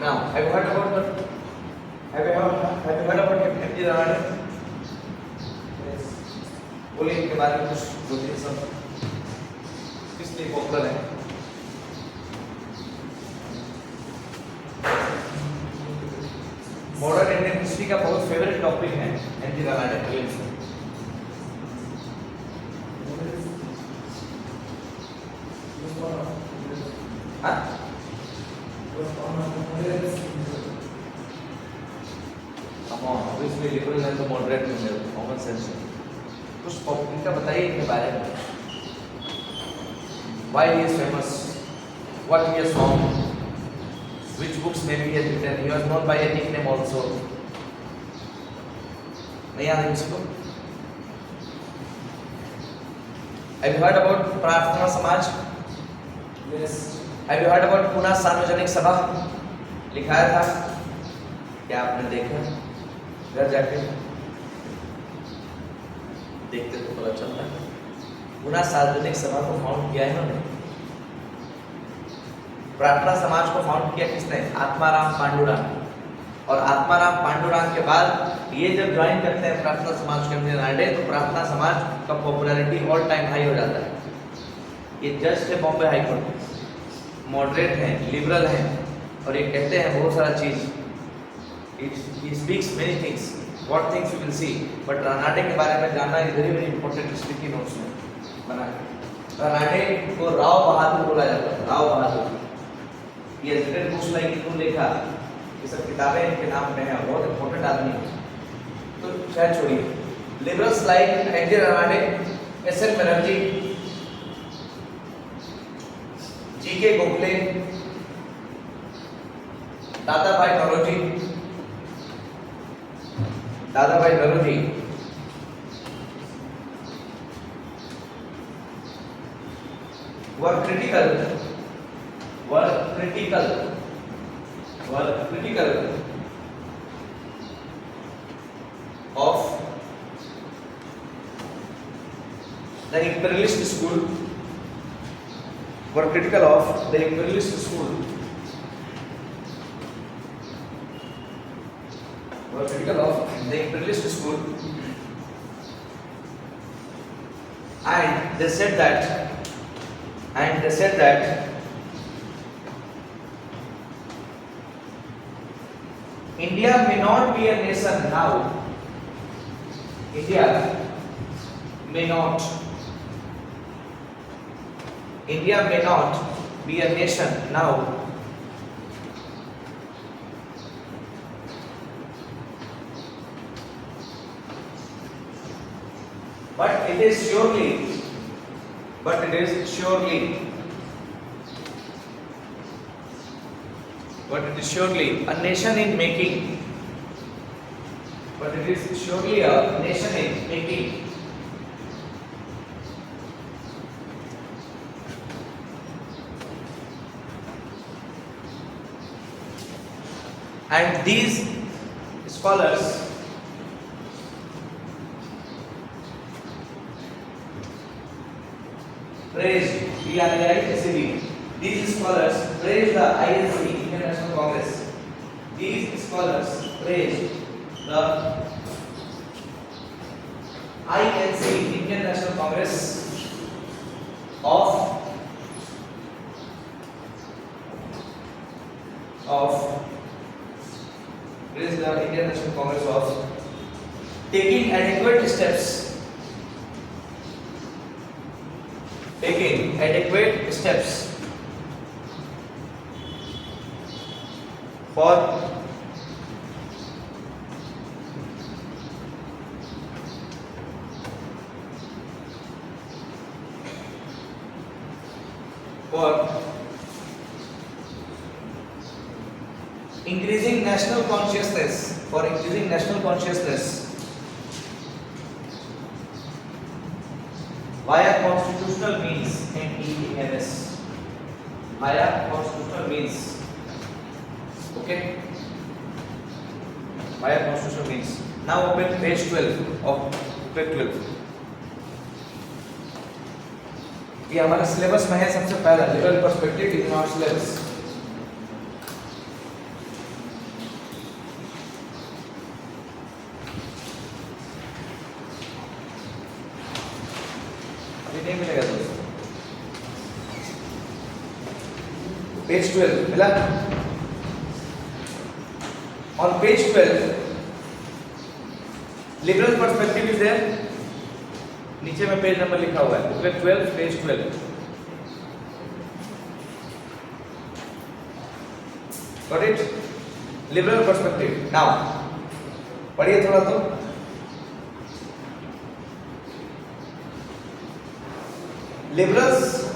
Now have you heard about MG Ranade? बोलिए इनके बारे में कुछ, दो तीन सब किस लिए पॉपुलर है? मॉडर्न इंडियन हिस्ट्री का बहुत फेवरेट टॉपिक है एमजी रानाडे। हाँ, ऑब्वियसली लिबरल है तो मॉडरेट में कॉमन सेंस है। कुछ इनका बताइए इनके बारे में। Why he is famous? What he has found? Which books maybe he has written? He was known by a nickname also. नहीं याद है किसको? Have you heard about प्रार्थना समाज? Yes. Have you heard about Pune सार्वजनिक सभा? लिखाया था, क्या आपने देखा? घर जाके देखते तो पता चलता है। पुणे सार्वजनिक सभा को फाउंड किया है इन्होंने। प्रार्थना समाज को फाउंड किया किसने? आत्माराम पांडुरंग। और आत्माराम पांडुरंग के बाद ये जब ज्वाइन करते हैं प्रार्थना समाज के एमजी रानाडे, तो प्रार्थना समाज का पॉपुलैरिटी ऑल टाइम हाई हो जाता है। ये जस्ट है बॉम्बे हाई कोर्ट, मॉडरेट हैं, लिबरल हैं, और ये कहते हैं बहुत सारा चीज, it speaks many things, what things you will see, but Ranade के बारे में जानना is very very important sticky notes में बना के। रनाडे को राव बहादुर बोला जाता है, राव बहादुर। ये रिटन बुक्स लाइक इनको लिखा, ये सब किताबें इनके नाम पे हैं, बहुत इंपॉर्टेंट आदमी है। तो खैर छोड़िए, liberals like N J. Ranade, S N. Banerjee, G K. Gokhale, Dadabhai Naoroji were critical of the imperialist school, and they said that India may not be a nation now. India may not be a nation now, but it is surely a nation in making. And these scholars praised PRIICB. These scholars praised the INC, Indian National Congress. These scholars praised the INC, Indian National Congress of taking adequate steps for increasing national consciousness via constitutional means and EMS. Via constitutional means. Okay? Via constitutional means. Now open page 12 of booklet 12. ये हमारा syllabus में है सबसे पहला liberal perspective in our syllabus. अभी नहीं मिलेगा दोस्तों। पेज 12 मिला? On page 12 liberal perspective is there. नीचे में पेज नंबर लिखा हुआ है, booklet 12 page 12। Got it? Liberal perspective. Now, पढ़िए थोड़ा तो।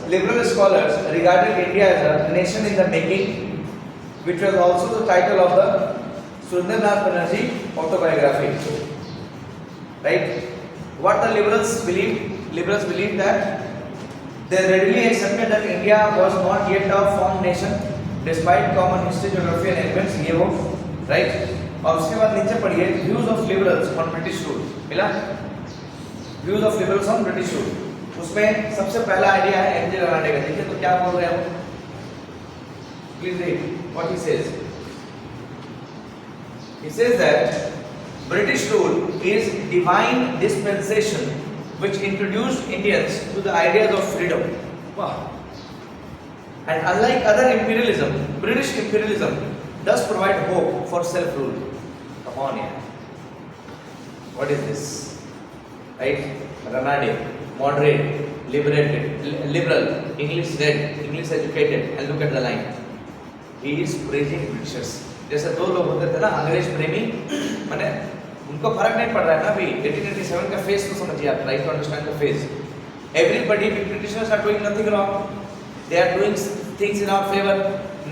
Liberal scholars regarded India as a nation in the making, which was also the title of the Surendranath Banerjee autobiography. Right? What the liberals believed that they readily accepted that India was not yet a formed nation despite common history, geography and events. ये वो right? और उसके बाद नीचे पढ़िए views of liberals on British rule. मिला? Views of liberals on British rule. उसमें सबसे पहला आइडिया है एन.जे. रनाडे का। देखिए तो क्या बोल रहे हैं वो? Please read what he says. He says that British rule is divine dispensation which introduced Indians to the ideas of freedom. Wow. And unlike other imperialism, British imperialism does provide hope for self-rule. Come on, yeah. What is this? Right? Ranade, moderate, liberated, liberal, English read, English educated, and look at the line. He is praising Britishers. जैसे दो लोग होते थे ना अंग्रेज प्रेमी, माने उनको फर्क नहीं पड़ रहा है ना अभी 1887 का फेज तो समझिए आप, try to understand the phase. Everybody, Britishers are doing nothing wrong. They are doing things in our favor.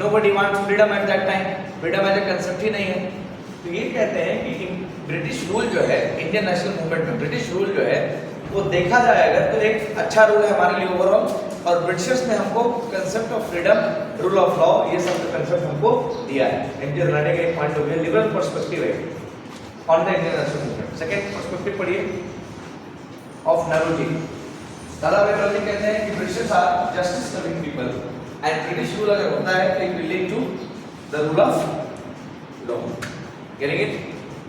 Nobody wants freedom at that time. Freedom as a concept ही नहीं है. तो ये कहते हैं कि ब्रिटिश रूल जो है इंडियन नेशनल मूवमेंट में, ब्रिटिश रूल जो है वो देखा जाए अगर तो एक अच्छा रूल है हमारे लिए ओवरऑल, और ब्रिटिशर्स ने हमको concept of freedom, rule of law, ये सब कंसेप्ट हमको दिया है. एमजी रनाडे का एक point of view, liberal perspective है on the Indian national movement. Second perspective पढ़िए ऑफ नरूजी. दादा भाई नरूजी कहते हैं कि Britishers are justice loving people and British rule अगर होता है तो it will lead to the rule of law. Getting it?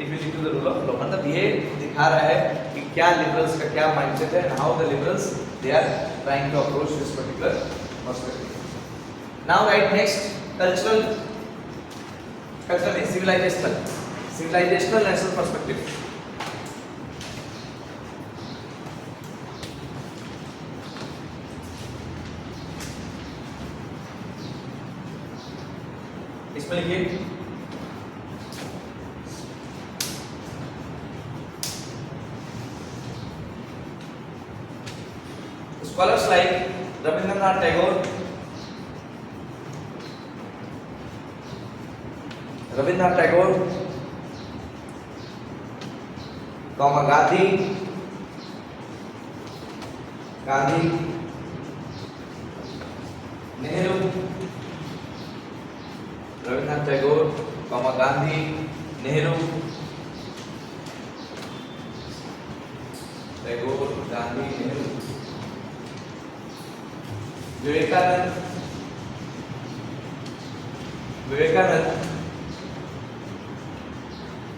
It will lead to the rule of law. मतलब ये दिखा रहा है कि क्या लिबरल्स का क्या माइंडसेट है and how the liberals they are trying to approach this particular perspective. Now right next cultural civilizational national perspective. इसमें लिखिए scholars like Rabindranath Tagore, Gandhi, Nehru, Rabindranath Tagore, Gandhi, Nehru, Vivekanand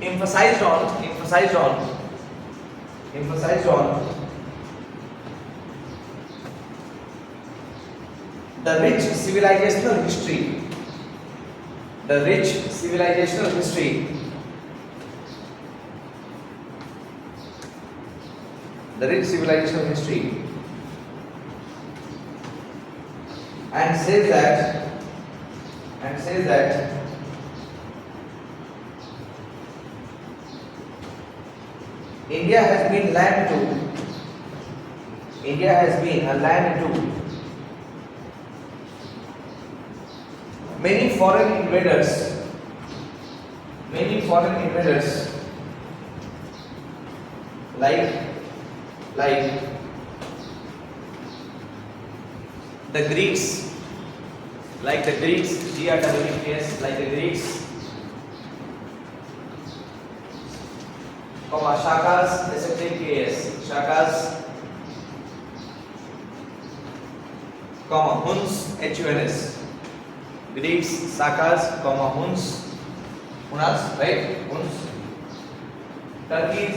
emphasized on the rich civilizational history, the rich civilizational history and says that India has been a land to many foreign invaders like the Greeks, GRWPS, like the Greeks, Shakas, SFJKS, Shakas, Huns, HUNS, Greeks, Shakas, Huns, right? Huns, Turkeys,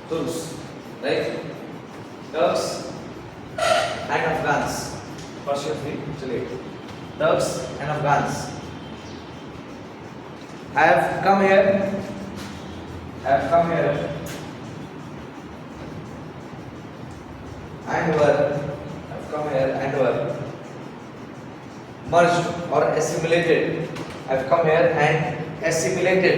Turks, right? Turks and Afghans. Persian free, चलिए. Turks and Afghans have come here and were merged or assimilated. Have come here and assimilated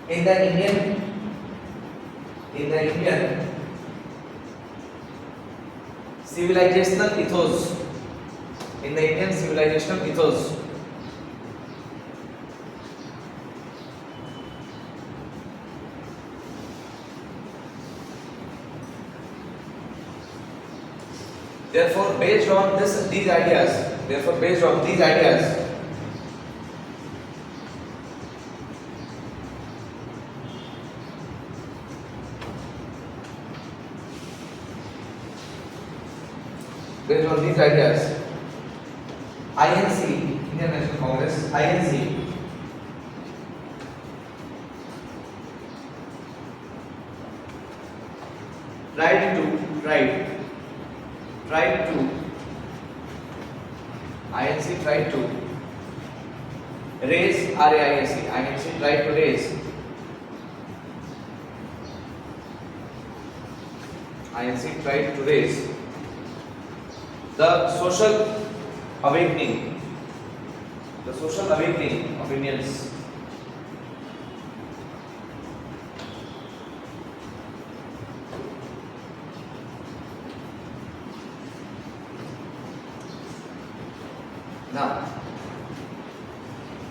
in the Indian civilizational ethos. Therefore, based on these ideas, INC, Indian National Congress, INC, tried tried to INC tried to raise RAISE INC tried to raise INC tried to raise the social awakening of Indians now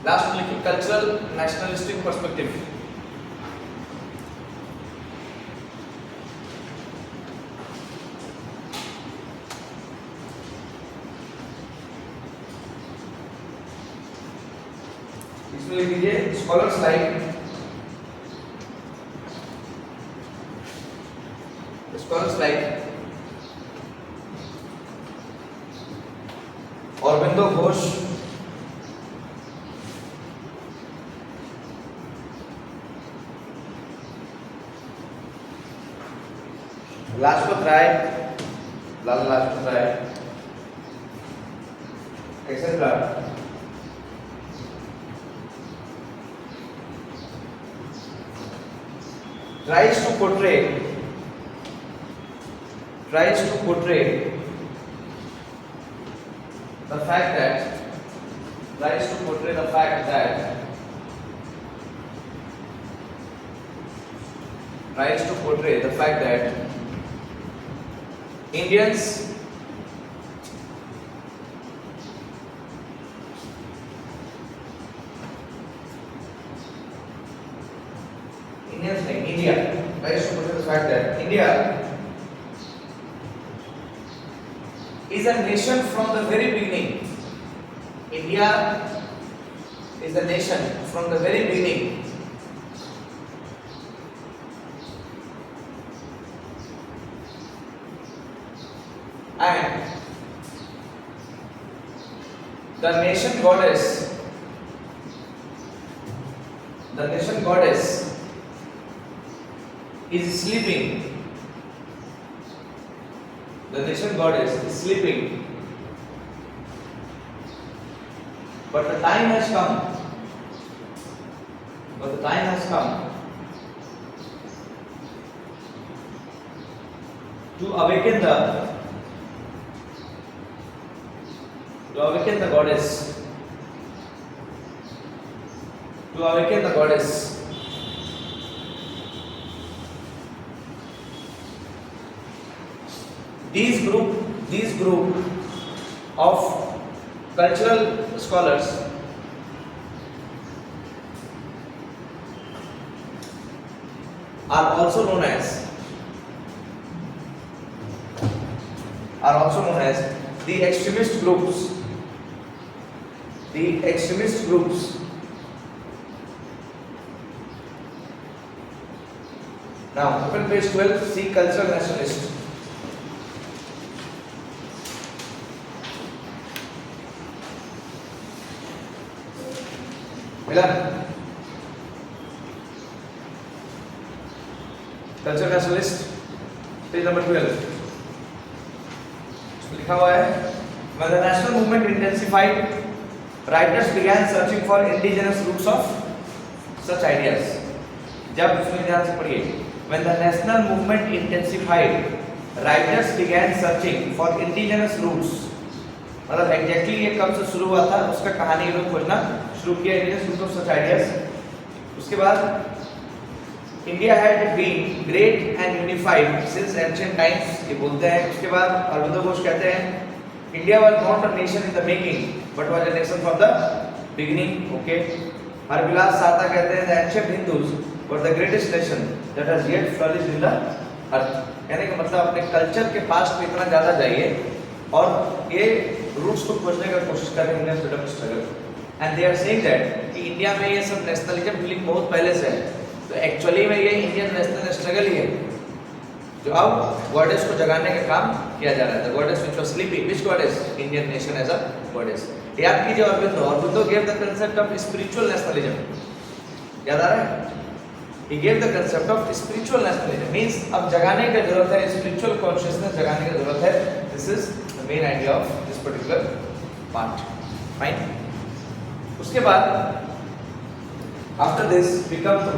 last में लिखिए cultural nationalistic perspective इसमें लिख दीजिए scholars like Aurobindo Ghosh, Lajpat Rai, Lala Lajpat Rai, etc. tries to portray the fact that Indians like India tries to portray the fact that India is a nation from the very beginning. India is a nation from the very beginning. And the nation goddess is sleeping. The nation goddess is sleeping. But the time has come. To awaken the goddess. These group of cultural scholars are also known as the extremist groups. Now open page 12, see cultural nationalist. Cultural nationalist page number 12 लिखा हुआ है when the national movement intensified writers began searching for indigenous roots of such ideas. जब इसमें ध्यान से पढ़िए when the national movement intensified writers began searching for indigenous roots मतलब exactly ये कब से शुरू हुआ था उसका कहानी लोग खोजना शुरू किया indigenous roots of such ideas. उसके बाद India had been great and unified since ancient times ये बोलते हैं. उसके बाद अरविंदो घोष कहते हैं India was not a nation in the making but was a nation from the beginning. Okay. Harbilas साता कहते हैं the ancient Hindus were the greatest nation that has yet flourished in the earth. कहने का मतलब अपने कल्चर के past में इतना ज़्यादा जाइए और ये रूट्स को खोजने का कोशिश कर रहे हैं Indian freedom struggle. And they are saying that कि इंडिया में ये सब नेशनलिज्म फीलिंग बहुत पहले से है. तो एक्चुअली में ये इंडियन नेशनल स्ट्रगल ही है जो अब गॉडेस को जगाने का काम किया जा रहा है. The goddess which was sleeping, which goddess? Indian nation as a goddess. याद कीजिए Aurobindo gave the concept of spiritual nationalism. याद आ रहा है? He gave the concept of spiritual nationalism. Means अब जगाने की जरूरत है, spiritual consciousness जगाने की जरूरत है. This is the main idea of this particular part. Fine. उसके बाद after this we come to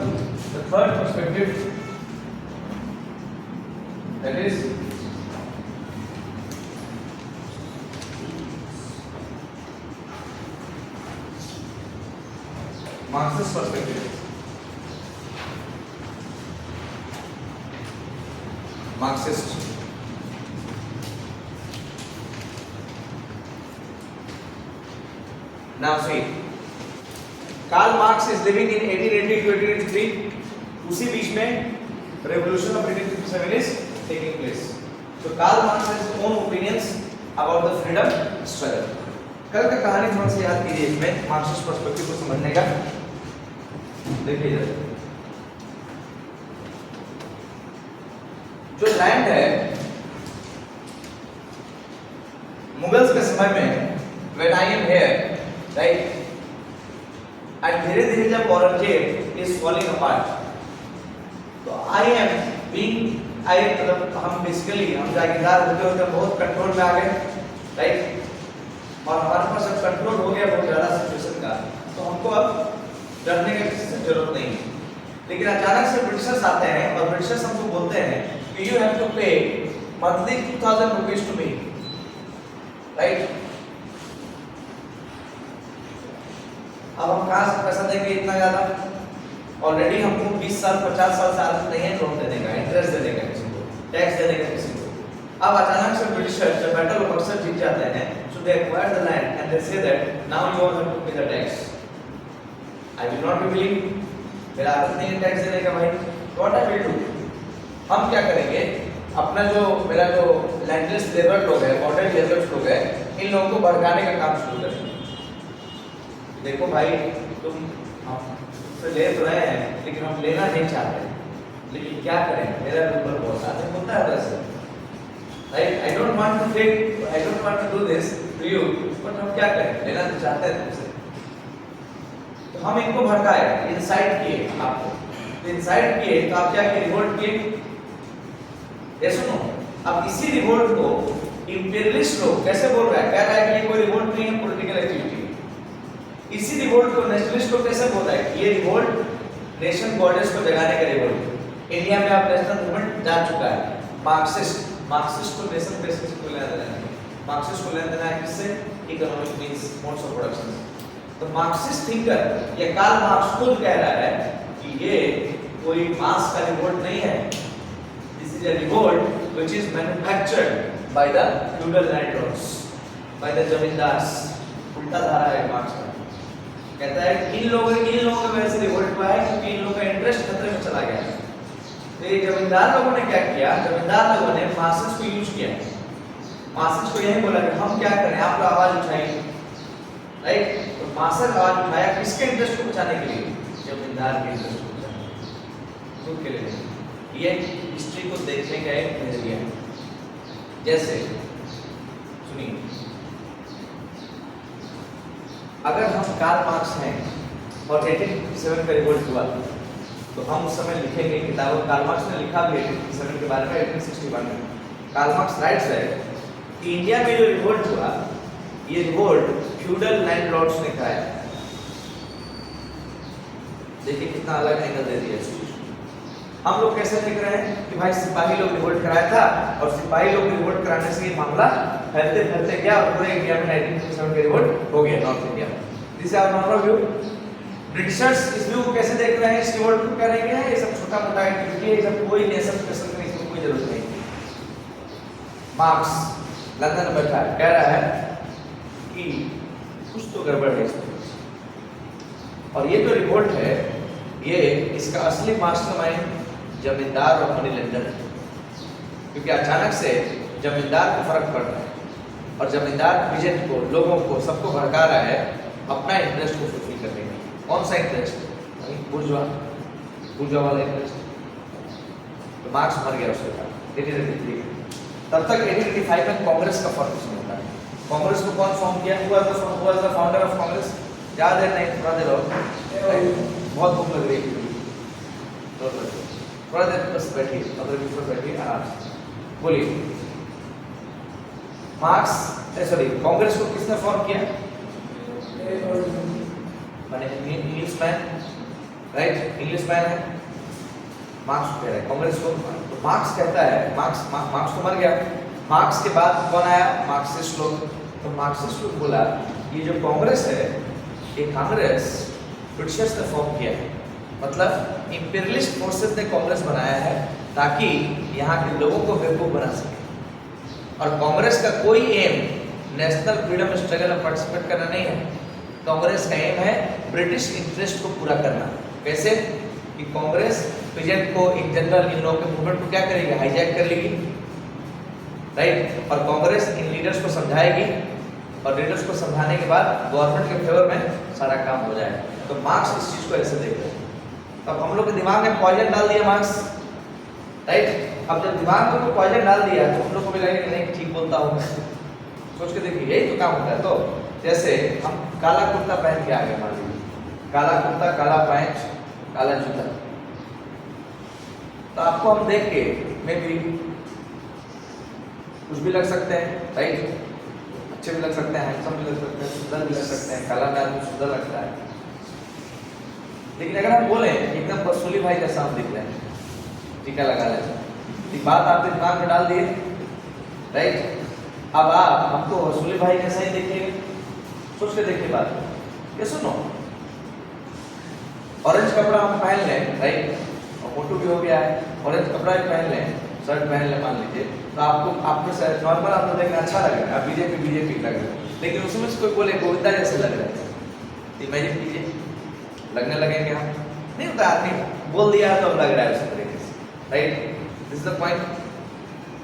the third perspective, that is Marxist perspective. Marxist. Now see, Karl Marx is living in 1880 to 1883. उसी बीच में revolution of 1857 is taking place. So Karl Marx has his own opinions about the freedom struggle. कल का कहानी थोड़ा सा याद कीजिए इसमें मार्क्सिस्ट पर्सपेक्टिव को समझने का. देखिए जो लैंड है मुगल्स के समय में, when I am here, right, and धीरे धीरे जब औरंगजेब is falling apart, तो I am being, मतलब हम बेसिकली हम जागीरदार होते होते बहुत कंट्रोल में आ गए, राइट, और हमारे पास जब कंट्रोल हो गया बहुत ज़्यादा सिचुएशन का, तो हमको अब डरने की किसी से जरूरत नहीं है. लेकिन अचानक से ब्रिटिशर्स आते हैं और ब्रिटिशर्स हमको बोलते हैं कि you have to pay monthly 2000 rupees to me, right. अब हम कहाँ से पैसा देंगे इतना ज़्यादा? ऑलरेडी हमको 20 साल 50 साल से आदत नहीं है लोन देने का, इंटरेस्ट देने का किसी को, टैक्स देने का किसी को. अब अचानक से ब्रिटिशर्स जब बैटल ऑफ बक्सर जीत जाते हैं, so they acquire the land and they say that now you all have to pay the tax. I will not be willing. मेरा आदत नहीं है टैक्स देने का भाई. What I will do? हम क्या करेंगे? अपना जो मेरा जो लैंडलेस लेबर लोग हैं, बॉर्डर लेबर्स लोग हैं, इन लोगों को भड़काने का काम शुरू करेंगे. देखो भाई, तुम हमसे ले तो रहे हैं, लेकिन हम लेना नहीं चाहते. लेकिन क्या करें? मेरा रूबर बहुत आदमी होता है वैसे. Right? I don't want to do this to you, but हम क्या करें? लेना तो चाहते हैं तुमसे. तो हम इनको भड़काए, इंसाइट किए आपको. तो इंसाइट किए तो आप क्या किए? रिवोल्ट किए. ये सुनो, अब इसी रिवोल्ट को इंपीरियलिस्ट लोग कैसे बोल रहा है? कह रहा है कि ये कोई रिवोल्ट नहीं है, पॉलिटिकल एक्टिविटी. इसी रिवोल्ट को नेशनलिस्ट लोग कैसे बोल रहा है कि ये रिवोल्ट नेशन गॉडेस को जगाने का रिवोल्ट. इंडिया में आप नेशनल मूवमेंट जा चुका है. मार्क्सिस्ट को नेशन बेसिस को लेना देना है. मार्क्सिस्ट को लेना देना है किससे? Economic means modes of production. तो मार्क्सिस्ट थिंकर ये कार्ल मार्क्स खुद कह रहा है कि ये कोई मास का रिवोल्ट नहीं है. This is a revolt which is manufactured by the feudal landlords, by the zamindars. उल्टा धारा है मार्क्स का. कहता है कि इन लोगों की वजह से रिवोल्ट हुआ है क्योंकि इन लोगों का इंटरेस्ट खतरे में चला गया. तो ये जमींदार लोगों ने क्या किया? जमींदार लोगों ने मार्क्सिस्ट को यूज किया. मार्क्सिस्ट को यही बोला कि हम क्या करें, आप लोग आवाज उठाइए, राइट. तो मार्क्सिस्ट आवाज उठाया किसके इंटरेस्ट को बचाने के लिए? जमींदार के इंटरेस्ट को बचाने खुद के लिए. ये हिस्ट्री को देखने का एक नजरिया है. जैसे सुनिए, अगर हम कार्ल मार्क्स हैं और 1857 का रिवोल्ट हुआ तो हम उस समय लिखेंगे किताबों. कार्ल मार्क्स ने लिखा भी 1857 के बारे में 1861 में. कार्ल मार्क्स राइट्स है कि इंडिया में जो रिवोल्ट हुआ, ये रिवोल्ट फ्यूडल लैंडलॉर्ड्स ने कराया. देखिए कितना अलग एंगल दे दिया. हम लोग कैसे लिख रहे हैं कि भाई सिपाही लोग रिवोल्ट कराया था और सिपाही लोग रिवोल्ट कराने से ये मामला फैलते फैलते गया और पूरे इंडिया में 1957 का रिवोल्ट हो गया, north India. This is our normal view. Britishers इस व्यू को कैसे देख रहे हैं? इस रिवोल्ट को कह रहे हैं ये सब छोटा मोटा एक्टिविटी है, ये सब कोई नेशन स्पेशल नहीं, इसमें कोई जरूरत नहीं. मार्क्स लंदन में बैठा है, कह रहा है कि कुछ तो गड़बड़ है इसमें. और ये जो रिवोल्ट है, ये इसका असली मास्टरमाइंड जमींदार और मनी लेंडर है. क्योंकि अचानक से जमींदार को फर्क पड़ रहा है और जमींदार विजय को, लोगों को, सबको भड़का रहा है अपना इंटरेस्ट को फुलफिल करने में. कौन सा इंटरेस्ट? बुर्जुआ वाला इंटरेस्ट. तो मार्क्स मर गया उसके बाद 1883. तब तक 1885 में कांग्रेस का फर्क उसमें होता है. कांग्रेस को कौन फॉर्म किया? हुआ था फाउंडर ऑफ कांग्रेस. याद है? नहीं, थोड़ा देर और, बहुत भूख लग रही है. थोड़ा देर बस बैठिए, 15-20 मिनट बैठिए आराम से, बोलिए। मार्क्स सॉरी कांग्रेस को किसने फॉर्म किया? माने English man, right, English man है मार्क्स कह रहा है कांग्रेस को। तो मार्क्स कहता है, मार्क्स तो मर गया, मार्क्स के बाद कौन आया? मार्क्सिस्ट लोग। तो मार्क्सिस्ट लोग बोला ये जो कांग्रेस है, ये कांग्रेस ब्रिटिशर्स ने फॉर्म किया है, मतलब इंपीरियलिस्ट फोर्सेस ने कांग्रेस बनाया है ताकि यहाँ के लोगों को बेवकूफ बना सके। और कांग्रेस का कोई एम नेशनल फ्रीडम स्ट्रगल में पार्टिसिपेट करना नहीं है। कांग्रेस का एम है ब्रिटिश इंटरेस्ट को पूरा करना। कैसे? कि कांग्रेस प्रेजेंट को इन जनरल इन लोगों के मूवमेंट को क्या करेगी? हाईजैक कर लेगी, राइट। और कांग्रेस इन लीडर्स को समझाएगी और लीडर्स को समझाने के बाद गवर्नमेंट के फेवर में सारा काम हो जाएगा। तो मार्क्स इस चीज को ऐसे देख रहे हैं। अब हम लोग के दिमाग में पॉइजन डाल दिया मार्क्स, राइट। अब जब दिमाग में कोई पॉइजन डाल दिया तो हम लोग को भी लगेगा नहीं ठीक बोलता हूँ, सोच के देखिए यही तो काम होता है। तो जैसे हम काला कुर्ता पहन के आ गए, मान लीजिए काला कुर्ता, काला पैंट, काला जूता, तो आपको हम देख के मैं भी कुछ भी लग सकते हैं, राइट, अच्छे भी लग सकते हैं, हैंडसम भी लग सकते हैं, सुंदर भी लग सकते हैं, काला में आदमी सुंदर लगता है। लेकिन अगर हम बोले एकदम वसूली भाई जैसा हम दिख रहे हैं, टीका लगा लेते, बात आपके दिमाग में डाल दिए, राइट। अब आप हमको वसूली भाई कैसा ही देखिए, सोच के देखिए बात। ये सुनो, ऑरेंज कपड़ा हम पहन लें, राइट, और फोटो भी हो गया है, ऑरेंज कपड़ा भी पहन लें, शर्ट पहन लें मान लीजिए, तो आपको नॉर्मल आपको देखना अच्छा लगेगा, आप बीजेपी लग रहे हैं। लेकिन उसमें से कोई बोले गोविंदा जैसे लग रहे हैं, इमेजिन कीजिए, लगने लगेंगे हम? नहीं होता, आदमी बोल दिया तो अब लग रहा है उसी तरीके से, right. This is the point.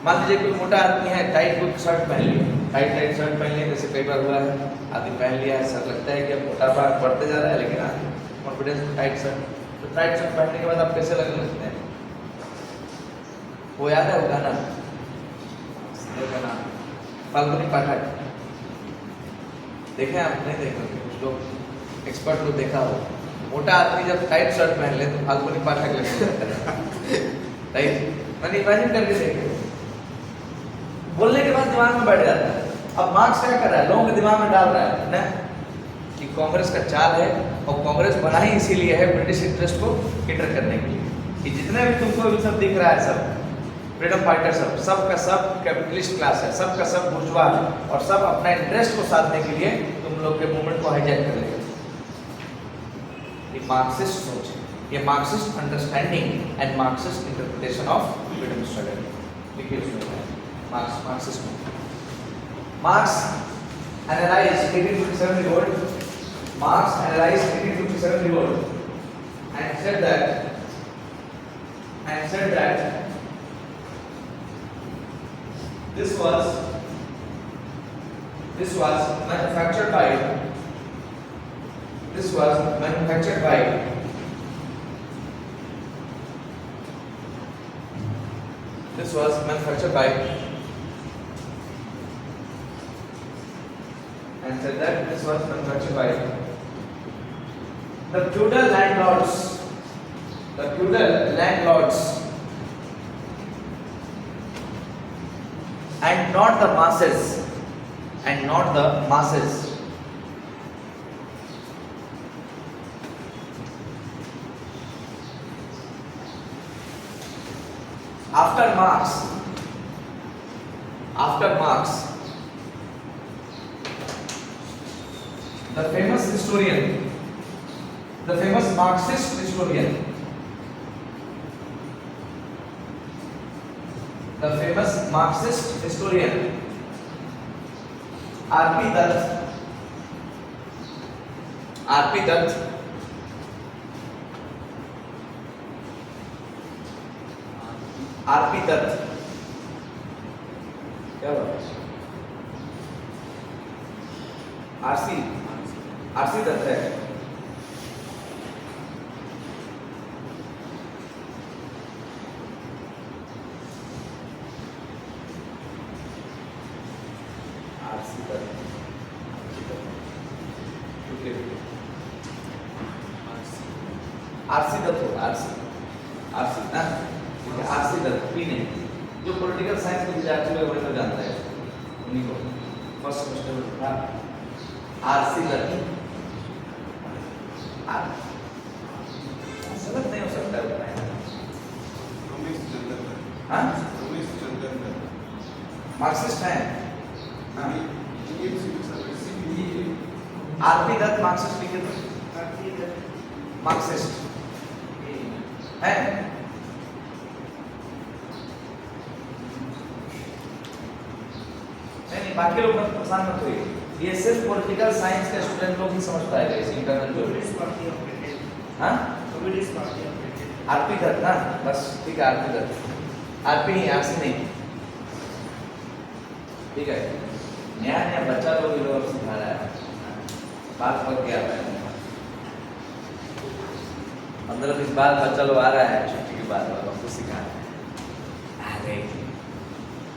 मान लीजिए कोई मोटा आदमी है, टाइट कोई शर्ट पहन लिया, टाइट शर्ट पहन लिया, जैसे कई बार हुआ है, आदमी पहन लिया है, सर लगता है कि अब मोटापा बढ़ते जा रहा है, लेकिन कॉन्फिडेंस में टाइट शर्ट, तो टाइट शर्ट पहनने के बाद आप कैसे लगने लगते हैं? वो याद है वो गाना फाल्गुनी पाठक, देखे आप? नहीं देखे, कुछ लोग एक्सपर्ट लोग देखा हो, मोटा आदमी जब टाइट शर्ट पहन ले तो फाल्गुनी पाठक लगने लगता है, राइट। मैंने इमेजिन करके देखे, बोलने के बाद दिमाग में बैठ जाता है। अब मार्क्स क्या कर रहा है? लोगों के दिमाग में डाल रहा है ना कि कांग्रेस का चाल है, और कांग्रेस बना ही इसीलिए है ब्रिटिश इंटरेस्ट को कैटर करने के लिए, कि जितने भी तुमको अभी सब दिख रहा है, सब फ्रीडम फाइटर, सब का सब कैपिटलिस्ट क्लास है, सब का सब बुर्जुआ है, और सब अपना इंटरेस्ट को साधने के लिए तुम लोग के मूवमेंट को हाईजैक कर लेगा। ये मार्क्सिस्ट सोच है, ये Marxist understanding and Marxist interpretation of freedom struggle. देखिए उसमें Marxist Marx analyzed 1857 revolt. Marx analyzed 1857 revolt and said that this was manufactured by and said that this was manufactured by the feudal landlords and not the masses. After Marx, the famous Marxist historian, R.P. Dutt क्या बात है? RC Dutt है। RC Dutt RC ना, ठीक है, RC Dutt P नहीं, जो political science के विद्यार्थी लोग बड़े तो जानते हैं उन्हीं को, फर्स्ट सेमेस्टर में था आरसी दत्त। गलत नहीं हो सकता है बताएं। हाँ मार्क्सिस्ट है, आरपी दत्त मार्क्सिस्ट लिखे तो मार्क्सिस्ट है। नहीं बाकी लोग मत परेशान मत होइए, ये सिर्फ पॉलिटिकल साइंस के स्टूडेंट लोग ही समझ पाएंगे इस इंटरनल जो। हाँ आरपी दत्त ना, बस ठीक है आरपी दत्त, आरपी नहीं आरसी नहीं, ठीक है। नया नया बच्चा लोग ये लोग सिखा रहा है, बात पक गया है 15-20 बार बच्चा लोग आ रहा है छुट्टी के बाद और हमको सिखा रहा है। अरे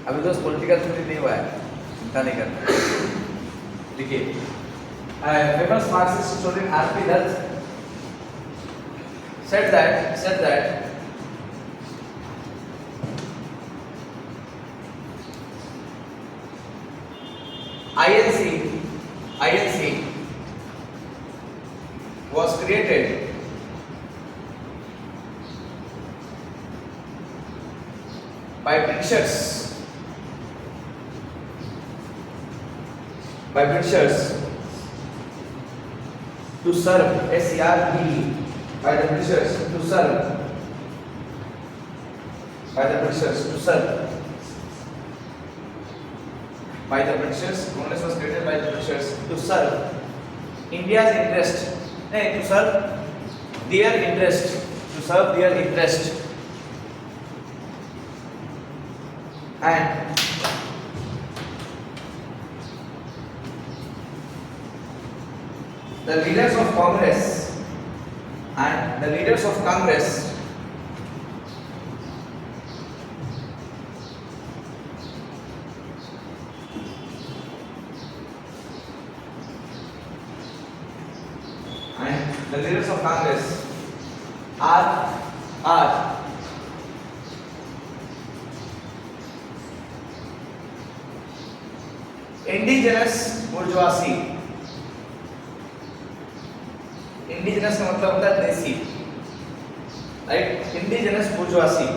अभी तो पॉलिटिकल थ्योरी नहीं हुआ है, चिंता नहीं करना। देखिए famous Marxist student R P Dutt said that INC was created by Britishers to serve SERP by the Britishers to serve by the Britishers to serve by the Britishers. Congress was created by the Britishers to serve India's interest, to serve their interest, to serve their interest, and the leaders of Congress are indigenous bourgeoisie. Indigenous का मतलब होता है देसी, right. Indigenous बुर्जुआसी,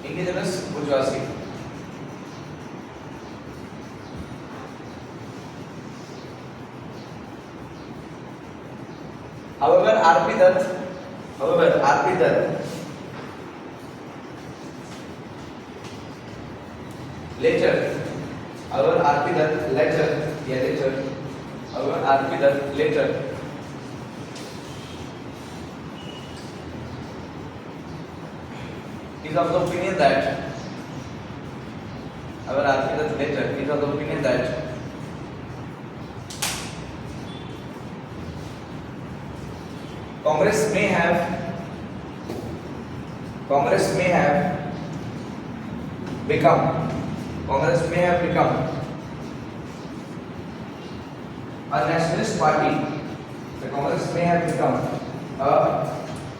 indigenous बुर्जुआसी however RP Dutt later is of the opinion that Congress may have become a nationalist party. The Congress may have become a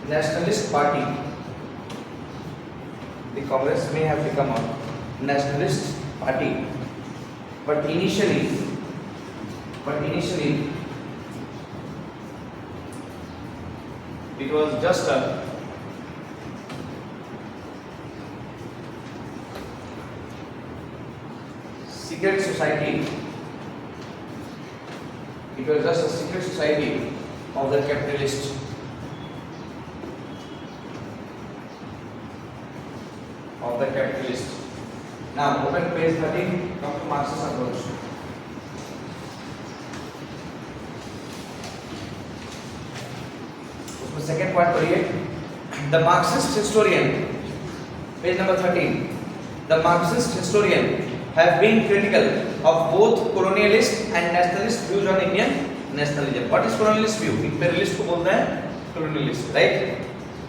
nationalist party. The Congress may have become a nationalist party, but initially it was just a secret society. It was just a secret society of the capitalists. Now open page 13, come to Marxist approach. उसमें second part पढ़िए. The Marxist historian, page number 13. The Marxist historian have been critical of both colonialist and nationalist views on Indian nationalism. What is colonialist view? Imperialist को बोलते हैं colonialist, right?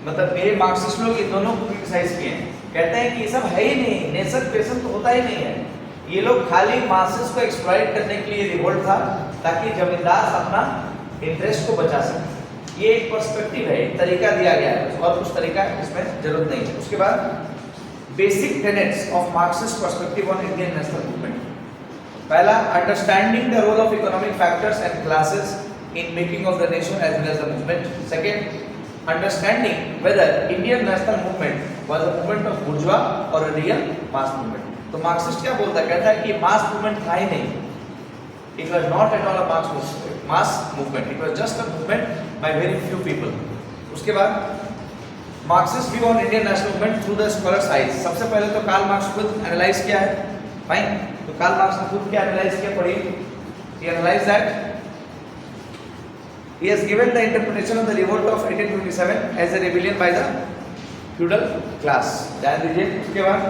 मतलब मेरे Marxist लोग इन दोनों को क्रिटिसाइज किए हैं, कहते हैं कि ये सब है ही नहीं, नेशन पेशन तो होता ही नहीं है, ये लोग खाली मासेस को एक्सप्लॉइट करने के लिए रिवोल्ट था ताकि जमींदार अपना इंटरेस्ट को बचा सके। ये एक पर्सपेक्टिव है, एक तरीका दिया गया है, और कुछ तरीका इसमें जरूरत नहीं है। उसके बाद basic tenets of Marxist perspective on Indian national movement. पहला, understanding the role of economic factors and classes in making of the nation as well as the movement. Second, understanding whether Indian national movement was a movement of bourgeois or a real mass movement. तो Marxist क्या बोलता है, कहता है कि mass movement था ही नहीं, it was not at all a mass movement, it was just a movement by very few people. उसके बाद Marxist view on Indian national movement through the scholars eyes. सबसे पहले तो कार्ल मार्क्स खुद analyse किया है, फाइन। तो Karl Marx ने खुद क्या एनालाइज किया, पढ़िए। he analyzed that he has given the interpretation of the revolt of 1827 as a rebellion by the feudal class। ध्यान दीजिए। उसके बाद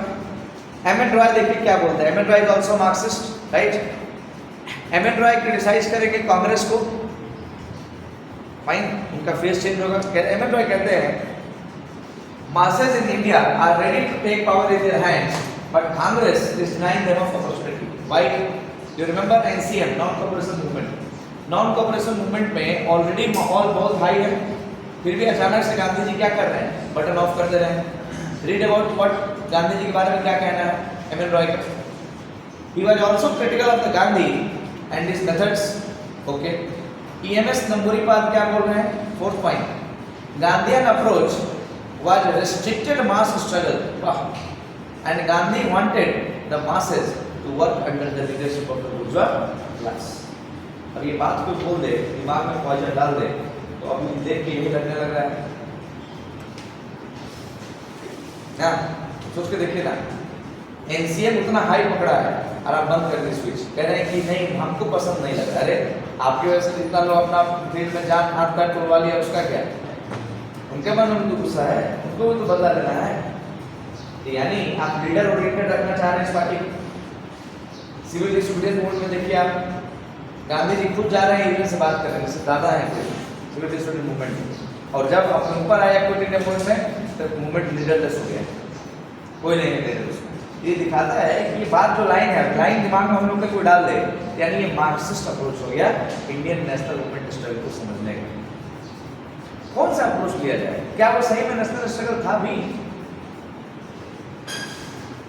एम एन रॉय देखिए क्या बोलते हैं। M N Roy is also Marxist, right. M N Roy criticize करेंगे कांग्रेस को, फाइन, उनका फेस चेंज होगा। एम एन रॉय कहते हैं masses in India are ready to take power in their hands, but Congress is denying them of opportunity. Why? You remember NCM, non-cooperation movement। non-cooperation movement में already माहौल बहुत high है, फिर भी अचानक से गांधी जी क्या कर रहे हैं, बटन ऑफ कर दे रहे हैं। Read about what Gandhi ji के बारे में क्या कहना है एम एन रॉय का। He was also critical of the Gandhi and his methods. Okay. EMS Namburipaad क्या बोल रहे हैं, fourth point, Gandhian approach was restricted mass struggle, and Gandhi wanted the masses to work under the leadership of the bourgeois class। अब ये बात कोई बोल दे, दिमाग में पॉइजन डाल दे, तो अभी देख के यही लगने लग रहा है ना। सोच के देखिए ना, एनसीएम उतना हाई पकड़ा है और आप बंद कर दी स्विच, कह रहे हैं कि नहीं हमको पसंद नहीं लग रहा। अरे आपकी वजह से जितना लोग अपना फील्ड में जान हाथ पैर तोड़वा लिया, उसका क्या, उनके मन में तो गुस्सा है, उनको भी तो बदला लेना है। यानी आप लीडर ओरिएंटेड रखना चाह रहे हैं इस पार्टी। सिविल डिसोबीडियंस मोड में देखिए आप, गांधी जी खुद जा रहे हैं यूनियन से बात कर रहे हैं, जैसे दादा है सिविल डिसोबीडियंस मूवमेंट, और जब अपने ऊपर आया क्विट इंडिया मूवमेंट में तो मूवमेंट लीडरलेस हो गया, कोई नहीं है लीडर उसको। ये दिखाता है कि ये बात जो लाइन है, लाइन दिमाग में हम लोग का कोई डाल दे, यानी ये मार्क्सिस्ट अप्रोच हो गया इंडियन नेशनल मूवमेंट स्ट्रगल को समझने का। कौन सा अप्रोच लिया जाए, क्या वो सही में नेशनल स्ट्रगल था भी,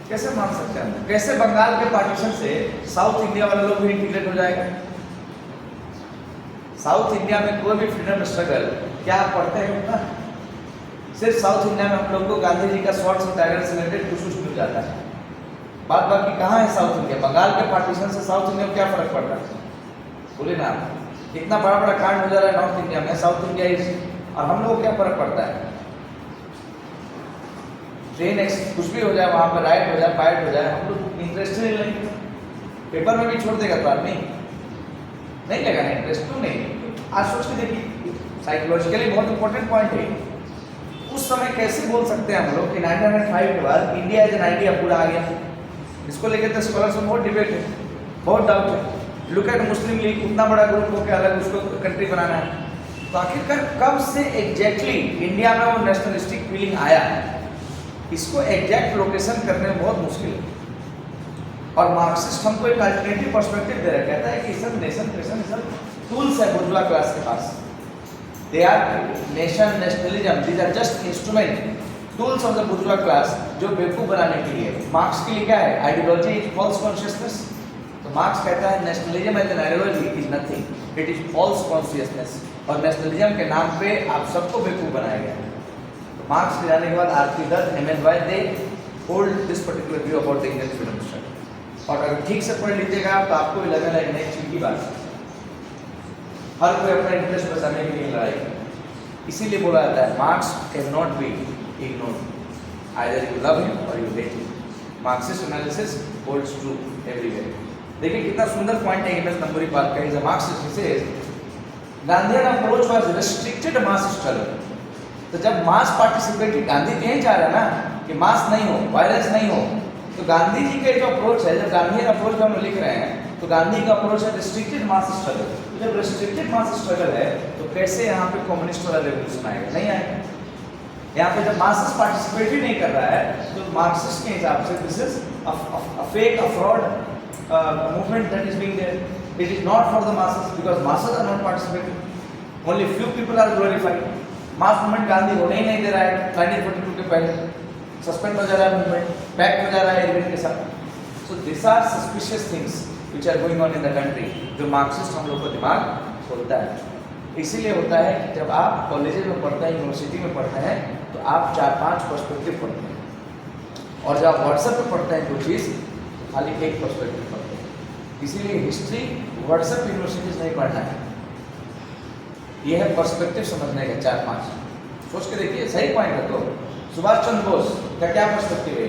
कैसे मान सकते हैं? कैसे बंगाल के पार्टीशन से साउथ इंडिया वाले लोग भी इंटीग्रेट हो जाएगा? साउथ इंडिया में कोई भी फ्रीडम स्ट्रगल क्या आप पढ़ते हैं ना, सिर्फ साउथ इंडिया में हम लोग को गांधी जी का शॉर्ट्स और टाइगर से रिलेटेड कुछ मिल जाता है। बात बाकी कहाँ है साउथ इंडिया? बंगाल के पार्टीशन से साउथ इंडिया में क्या फर्क पड़ रहा है, बोले ना। इतना बड़ा बड़ा कांड हो जा रहा है नॉर्थ इंडिया में, साउथ इंडिया इज, और हम लोग क्या फर्क पड़ता है? ट्रेन कुछ भी हो जाए, वहाँ पर राइट हो जाए, फाइट हो जाए, हम लोग इंटरेस्ट नहीं लेंगे। पेपर में भी छोड़ देगा तो आदमी नहीं लगा ना इंटरेस्ट, क्यों नहीं? आज सोच के देखिए, साइकोलॉजिकली बहुत इंपॉर्टेंट पॉइंट है। उस समय कैसे बोल सकते हैं हम लोग कि 1905 के बाद इंडिया एज एन आइडिया पूरा आ गया? इसको लेकर तो स्कॉलर्स में बहुत डिबेट है, बहुत डाउट है। लुक एट मुस्लिम लीग, उतना बड़ा ग्रुप होकर अलग उसको कंट्री बनाना है, तो आखिरकार कब से एग्जैक्टली इंडिया में वो नेशनलिस्टिक फीलिंग आया, इसको एग्जैक्ट लोकेशन करने में बहुत मुश्किल है। और मार्क्सिस्ट हमको एक अल्टरनेटिव पर्सपेक्टिव दे रहा है, कहता है कि सब नेशन क्रिएशन सब टूल्स है बुर्जुआ क्लास के पास। They are nation nationalism, these are just instrument, tools of the bourgeois class, जो बेवकूफ बनाने के लिए। मार्क्स के लिए क्या है? Ideology is false consciousness. तो मार्क्स कहता है nationalism as an ideology is nothing, it is false consciousness, और नेशनलिज्म के नाम पे आप सबको बेवकूफ बनाया गया है। तो मार्क्स के जाने के बाद R P Dutt, M N Roy, they hold this particular view about the Indian freedom struggle. और अगर ठीक से पढ़ लीजिएगा तो आपको भी लगेगा एक नई चीज की बात, हर कोई अपना इंटरेस्ट बचाने के लिए लड़ाई करे। इसीलिए बोला जाता है marks can not be ignored, either you love him or you hate him. Marxist analysis holds true everywhere. देखिए कितना सुंदर पॉइंट है एमएस नंबूरीपाद का। Is a Marxist, he says Gandhian approach was restricted mass struggle। तो जब मास participative, Gandhi यही चाह रहा है ना कि मास नहीं हो, वायलेंस नहीं हो, तो गांधी जी का जो अप्रोच है, जब गांधीयन अप्रोच हम लिख रहे हैं तो गांधी का अप्रोच है रिस्ट्रिक्टेड मास स्ट्रगल। जब रिस्ट्रिक्टेड मास स्ट्रगल है तो कैसे यहाँ पे कम्युनिस्ट वाला रेवोल्यूशन आएगा? नहीं आएगा। यहाँ पे जब मासेस पार्टिसिपेट ही नहीं कर रहा है तो मार्क्सिस्ट के हिसाब से this is a fake, a fraud movement that is being there. It is not for the masses because masses are not participating. Only few people are glorified. Mass movement Gandhi होने ही नहीं दे रहा है 1942 के पहले, सस्पेंड हो जा रहा है मूवमेंट, पैक हो जा रहा है इवेंट के साथ. So this are suspicious things which are going on in the country. जो मार्क्सिस्ट हम लोग को दिमाग खोलता है. इसीलिए होता है कि जब आप कॉलेज में पढ़ते हैं, यूनिवर्सिटी में पढ़ते हैं, तो आप 4-5 पर्सपेक्टिव पढ़ते हैं, और जब आप व्हाट्सएप पे पढ़ते हैं कोई चीज़ तो खाली एक पर्सपेक्टिव पढ़ते हैं. इसीलिए हिस्ट्री व्हाट्सएप यूनिवर्सिटीज नहीं पढ़ना है. ये है पर्सपेक्टिव समझने का 4-5. सोच के देखिए, सही पॉइंट है. तो सुभाष चंद्र बोस का क्या पर्सपेक्टिव है?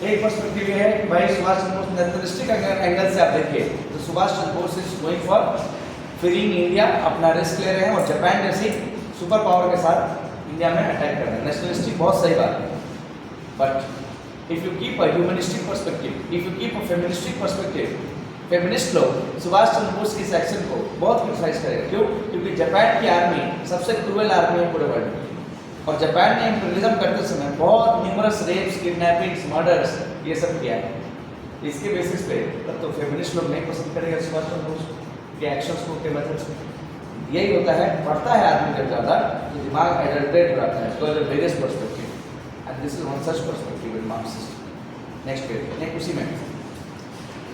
एक पर्सपेक्टिव ये है कि भाई सुभाष चंद्र बोस नेशनलिस्टिक एंगल से आप देखिए तो Subhash Chandra Bose is going for freeing India, अपना रिस्क ले रहे हैं और जापान जैसी सुपर पावर के साथ इंडिया में अटैक कर रहे हैं. नेशनलिस्टिक बहुत सही बात है, but if you keep a humanistic perspective, if you keep a feministic perspective, feminist लोग सुभाष चंद्र बोस की इस एक्शन को बहुत क्रिटिसाइज करेगा. क्यों? क्योंकि जापान की आर्मी सबसे क्रूअल आर्मी है पूरे वर्ल्ड में, और जापान ने इंपीरियलिज्म करते समय बहुत न्यूमरस रेप्स, किडनैपिंग्स, मर्डर्स ये सब किया है. इसके बेसिस पे तब तो फेमिनिस्ट लोग नहीं पसंद करेगा सुभाष चंद्र बोस के एक्शंस को, के मेथड्स को. यही होता है, पढ़ता है आदमी जब ज़्यादा तो दिमाग एडल्ट्रेट हो जाता है. तो various perspective, and this is one such perspective in Marxist. Next page, next उसी में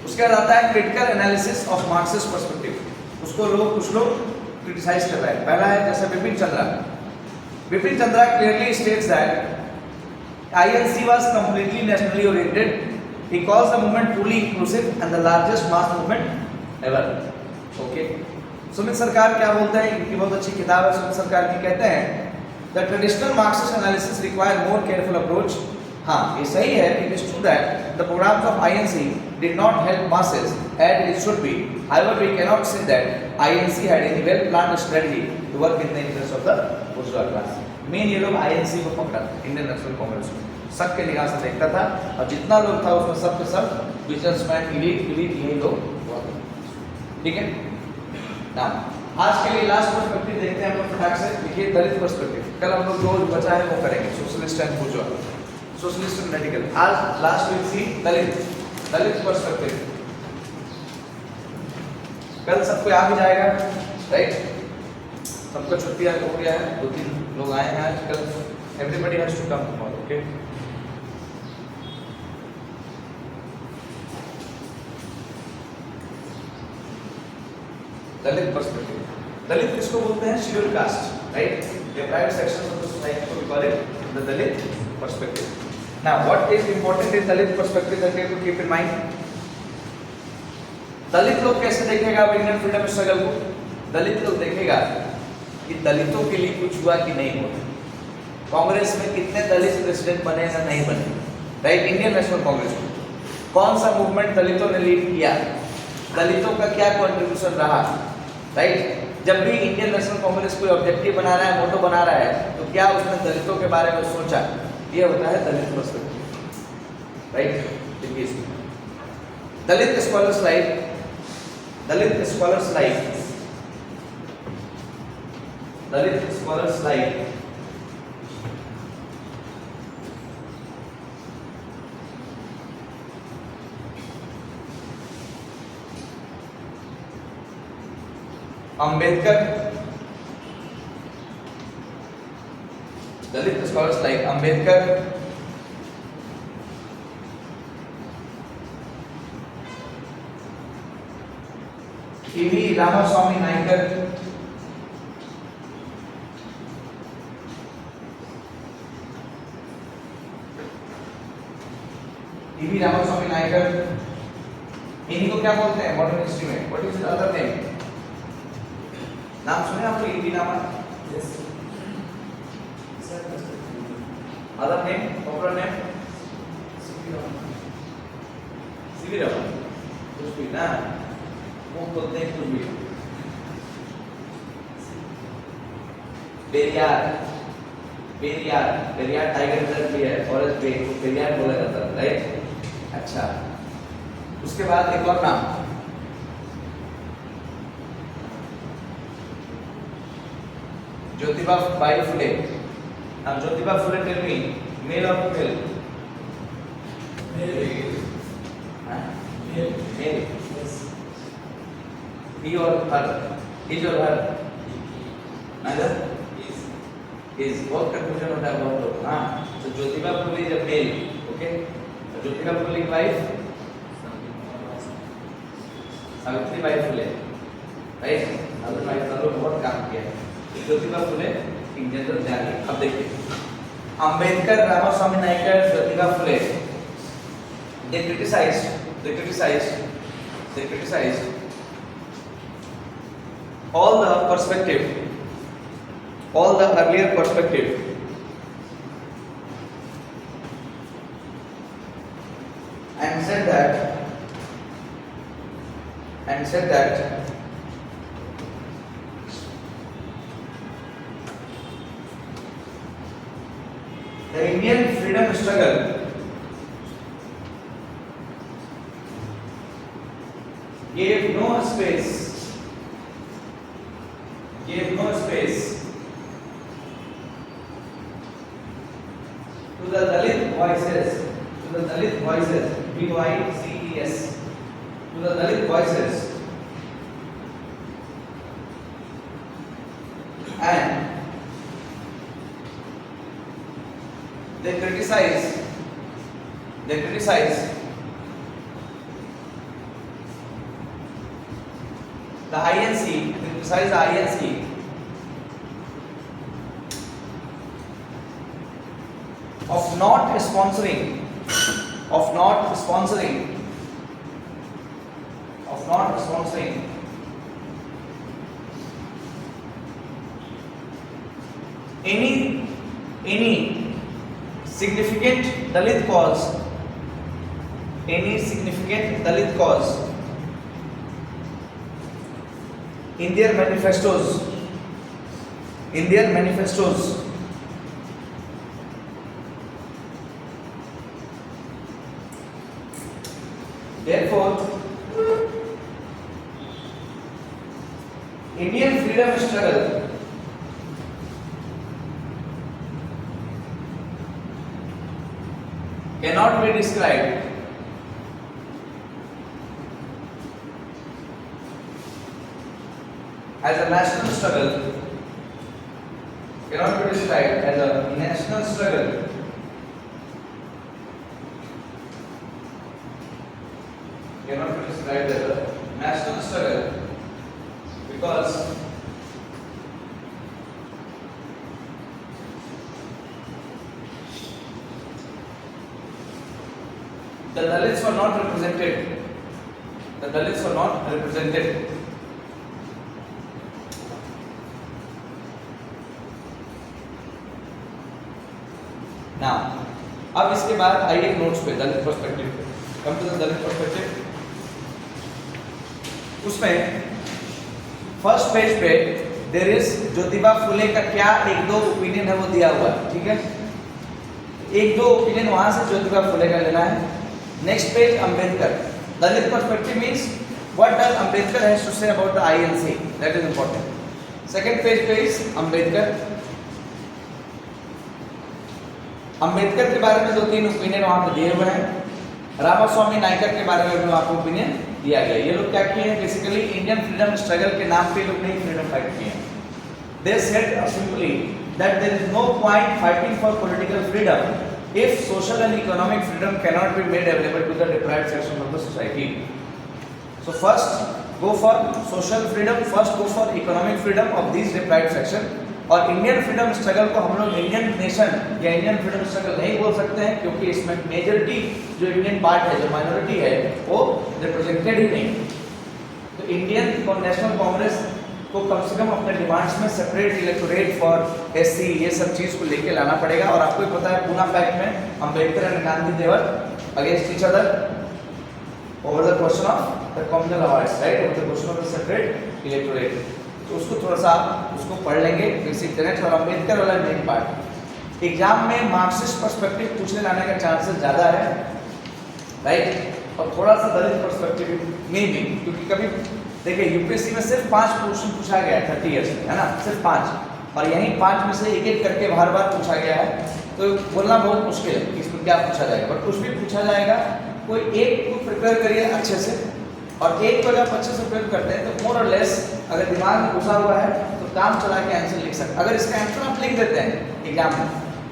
उसके बाद आता है critical analysis of Marxist perspective. उसको कुछ लोग क्रिटिसाइज कर रहे हैं. पहला है जैसे Bipin Chandra. Bipin Chandra clearly states that INC was completely nationally oriented. He calls the movement truly inclusive and the largest mass movement ever. Okay. Sumit सरकार क्या बोलते हैं? इनकी बहुत अच्छी किताब है सुमित सरकार की. कहते हैं the traditional Marxist analysis require more careful approach. हाँ, ये सही है. It is true that the programs of INC did not help masses as it should be. However, we cannot say that INC had any well-planned strategy to work in the interest of the bourgeois class. Main ये लोग INC को पकड़ा था, Indian national Congress को, सबके निगाह से देखता था, और जितना लोग था उसमें सब के सब बिजनेसमैन, इलीट यही लोग हुआ. ठीक है ना. आज के लिए लास्ट पर्सपेक्टिव देखते हैं हम लोग फटाक से. देखिए दलित पर्सपेक्टिव. कल हम लोग जो बचा है वो करेंगे, socialist and bourgeois, socialist and radical. आज last will see Dalit perspective. कल सबको आ भी जाएगा, राइट? सबका छुट्टियां हो गया है, 2-3 लोग आए हैं आज. कल everybody has to come tomorrow. Okay. Dalit perspective. Dalit किसको बोलते हैं? Schedule caste, right? Deprived sections of the society को we call it the Dalit perspective. Now, what is important in Dalit perspective that we have to keep in mind? दलित लोग कैसे देखेगा अब Indian freedom struggle को? दलित लोग देखेगा कि दलितों के लिए कुछ हुआ कि नहीं हुआ. कांग्रेस में कितने दलित प्रेसिडेंट बने या नहीं बने, राइट? इंडियन नेशनल कांग्रेस में कौन सा मूवमेंट दलितों ने लीड किया, दलितों का क्या कंट्रीब्यूशन रहा, राइट? जब भी इंडियन नेशनल कांग्रेस कोई ऑब्जेक्टिव बना रहा है, मोटो बना रहा है, तो क्या उसने दलितों के बारे में सोचा? ये होता है दलित पर्सपेक्टिव, राइट? देखिए इसमें Dalit scholars like Dalit scholars like Ambedkar. Dalit scholars like Ambedkar, E V Ramaswamy Naicker, E V Ramaswamy Naicker. इन्हीं को क्या बोलते हैं मॉडर्न हिस्ट्री में? What is the other name? नाम सुने आपने E V Rama? Yes. Other name, popular name? C V Rama. कुछ भी ना, वो बोलते हैं कुछ भी. पेरियार टाइगर रिजर्व भी है, फॉरेस्ट बे, पेरियार बोला जाता है, राइट? अच्छा, उसके बाद एक और नाम ज्योतिबा बाई फुले. अब Jyotiba Phule tell me, male और फीमेल? मेल. ही और हर, इज और हर, neither is बहुत कंफ्यूजन होता है बहुत लोग। हाँ, तो Jyotiba Phule is a male, okay. Jyotiba Phule की वाइफ सावित्रीबाई फुले, राइट। सावित्रीबाई फुले ने बहुत काम किया है। ज्योतिबा फुले इन जनरल जानिए। अब देखिए, Ambedkar, Ramaswamy Naikar, Jyotiba Phule, they criticized all the earlier perspective and said that the Indian freedom struggle gave no space to the Dalit voices, VYCES, to the Dalit voices, and they criticize the INC of not sponsoring any significant Dalit cause in their manifestos. Therefore, Indian freedom struggle cannot be described as a national struggle, because the Dalits were not represented. Now, अब इसके बाद आइए notes पे Dalit perspective पे। Come to the Dalit perspective. उसमें first page पे there is Jyotiba Phule का क्या एक दो ओपिनियन है वो दिया हुआ है, ठीक है। एक दो ओपिनियन वहां से ज्योतिबा फुले का लेना है। Next page Ambedkar, Dalit perspective means what does Ambedkar has to say about the INC, that is important. Second page पे इज अंबेडकर के बारे में दो तीन ओपिनियन वहां पे दिए हुए हैं। रामास्वामी नायकर के बारे में भी वहां पे ओपिनियन दिया गया। ये लोग क्या किए हैं, बेसिकली इंडियन फ्रीडम स्ट्रगल के नाम पे लोग नहीं फ्रीडम फाइट किए हैं। They said simply that there is no point fighting for political freedom if social and economic freedom cannot be made available to the deprived section of the society. So first go for social freedom, first go for economic freedom of these deprived section. और Indian freedom struggle को हम लोग Indian nation या Indian freedom struggle नहीं बोल सकते हैं, क्योंकि इसमें मेजॉरिटी जो इंडियन पार्ट है, जो माइनॉरिटी है, वो रिप्रेजेंटेड ही नहीं। तो इंडियन नेशनल कांग्रेस को कम से कम अपने डिमांड्स में सेपरेट इलेक्टोरेट फॉर एससी ये सब चीज़ को लेके लाना पड़ेगा। और आपको ही पता है पूना पैक्ट में Ambedkar and Gandhi they were against each other over the question of the communal awards, right, over the question of the separate electorate. तो उसको थोड़ा सा उसको पढ़ लेंगे बेसिक टेनेट्स और अम्बेडकर वाला मेन पार्ट। एग्जाम में मार्क्सिस्ट पर्सपेक्टिव पूछने लाने का चांसेस ज़्यादा है, राइट, और थोड़ा सा दलित पर्सपेक्टिव में भी, क्योंकि कभी देखिए यूपीएससी में सिर्फ 5 क्वेश्चन पूछा गया है 30 ईयर्स में, है ना, सिर्फ 5, और यहीं 5 में से एक एक करके बार बार पूछा गया है। तो बोलना बहुत मुश्किल है कि इसमें क्या पूछा जाएगा, बट कुछ भी पूछा जाएगा। कोई एक को प्रिपेयर करिए अच्छे से, और एक को जब अच्छे से प्रयोग करते हैं तो मोर और लेस अगर दिमाग में घुसा हुआ है तो काम चला के आंसर लिख सकते हैं। अगर इसका आंसर आप लिख देते हैं एग्जाम में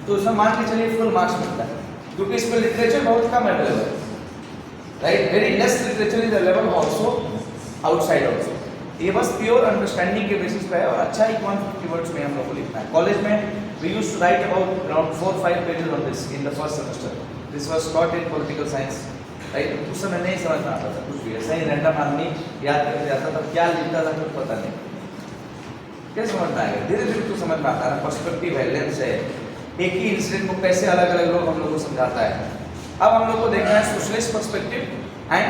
तो उसमें मान के चलिए फुल मार्क्स मिलता है, क्योंकि इसमें लिटरेचर बहुत कम अवेलेबल है, right, very less literature is available also outside also. ये बस प्योर अंडरस्टैंडिंग के बेसिस पे है और अच्छा ही 150 वर्ड्स में हम लोग को लिखना है। कॉलेज में we used to write about around 4-5 pages on this in the first semester. This was taught in political science, right. उस समय नहीं समझ में आता था कुछ भी, ऐसा ही रैंडम आदमी याद करके जाता था, क्या लिखता था कुछ पता नहीं, क्या समझ में आएगा, धीरे धीरे तो समझ में आता है। पर्सपेक्टिव है, लेंस है, एक ही इंसिडेंट को कैसे अलग अलग लोग हम लोग को समझाता है। अब हम लोग को देखना है socialist perspective and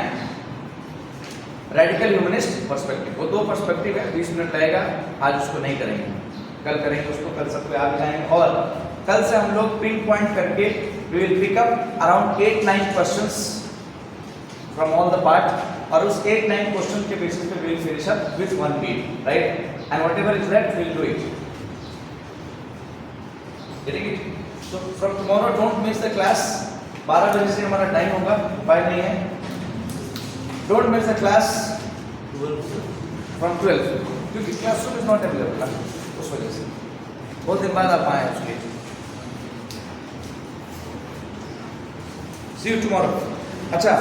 radical humanist perspective. वो दो पर्सपेक्टिव है, 20 मिनट लगेगा, आज उसको नहीं करेंगे, कल करेंगे उसको, कल सब पे आ भी जाएंगे। और कल से हम लोग पिन पॉइंट करके we will pick up around 8-9 questions from all the part, और उस 8-9 क्वेश्चन के बेसिस पे we will finish up with one beat, right, and whatever is that we will do it. So from tomorrow don't miss the class. 12 बजे से हमारा time होगा, उपाय नहीं है। Don't miss the class from 12, क्योंकि क्लासरूम इज नॉट अवेलेबल, उस वजह से बहुत दिन बाद आप आए उसके। सी यू टुमारो। अच्छा,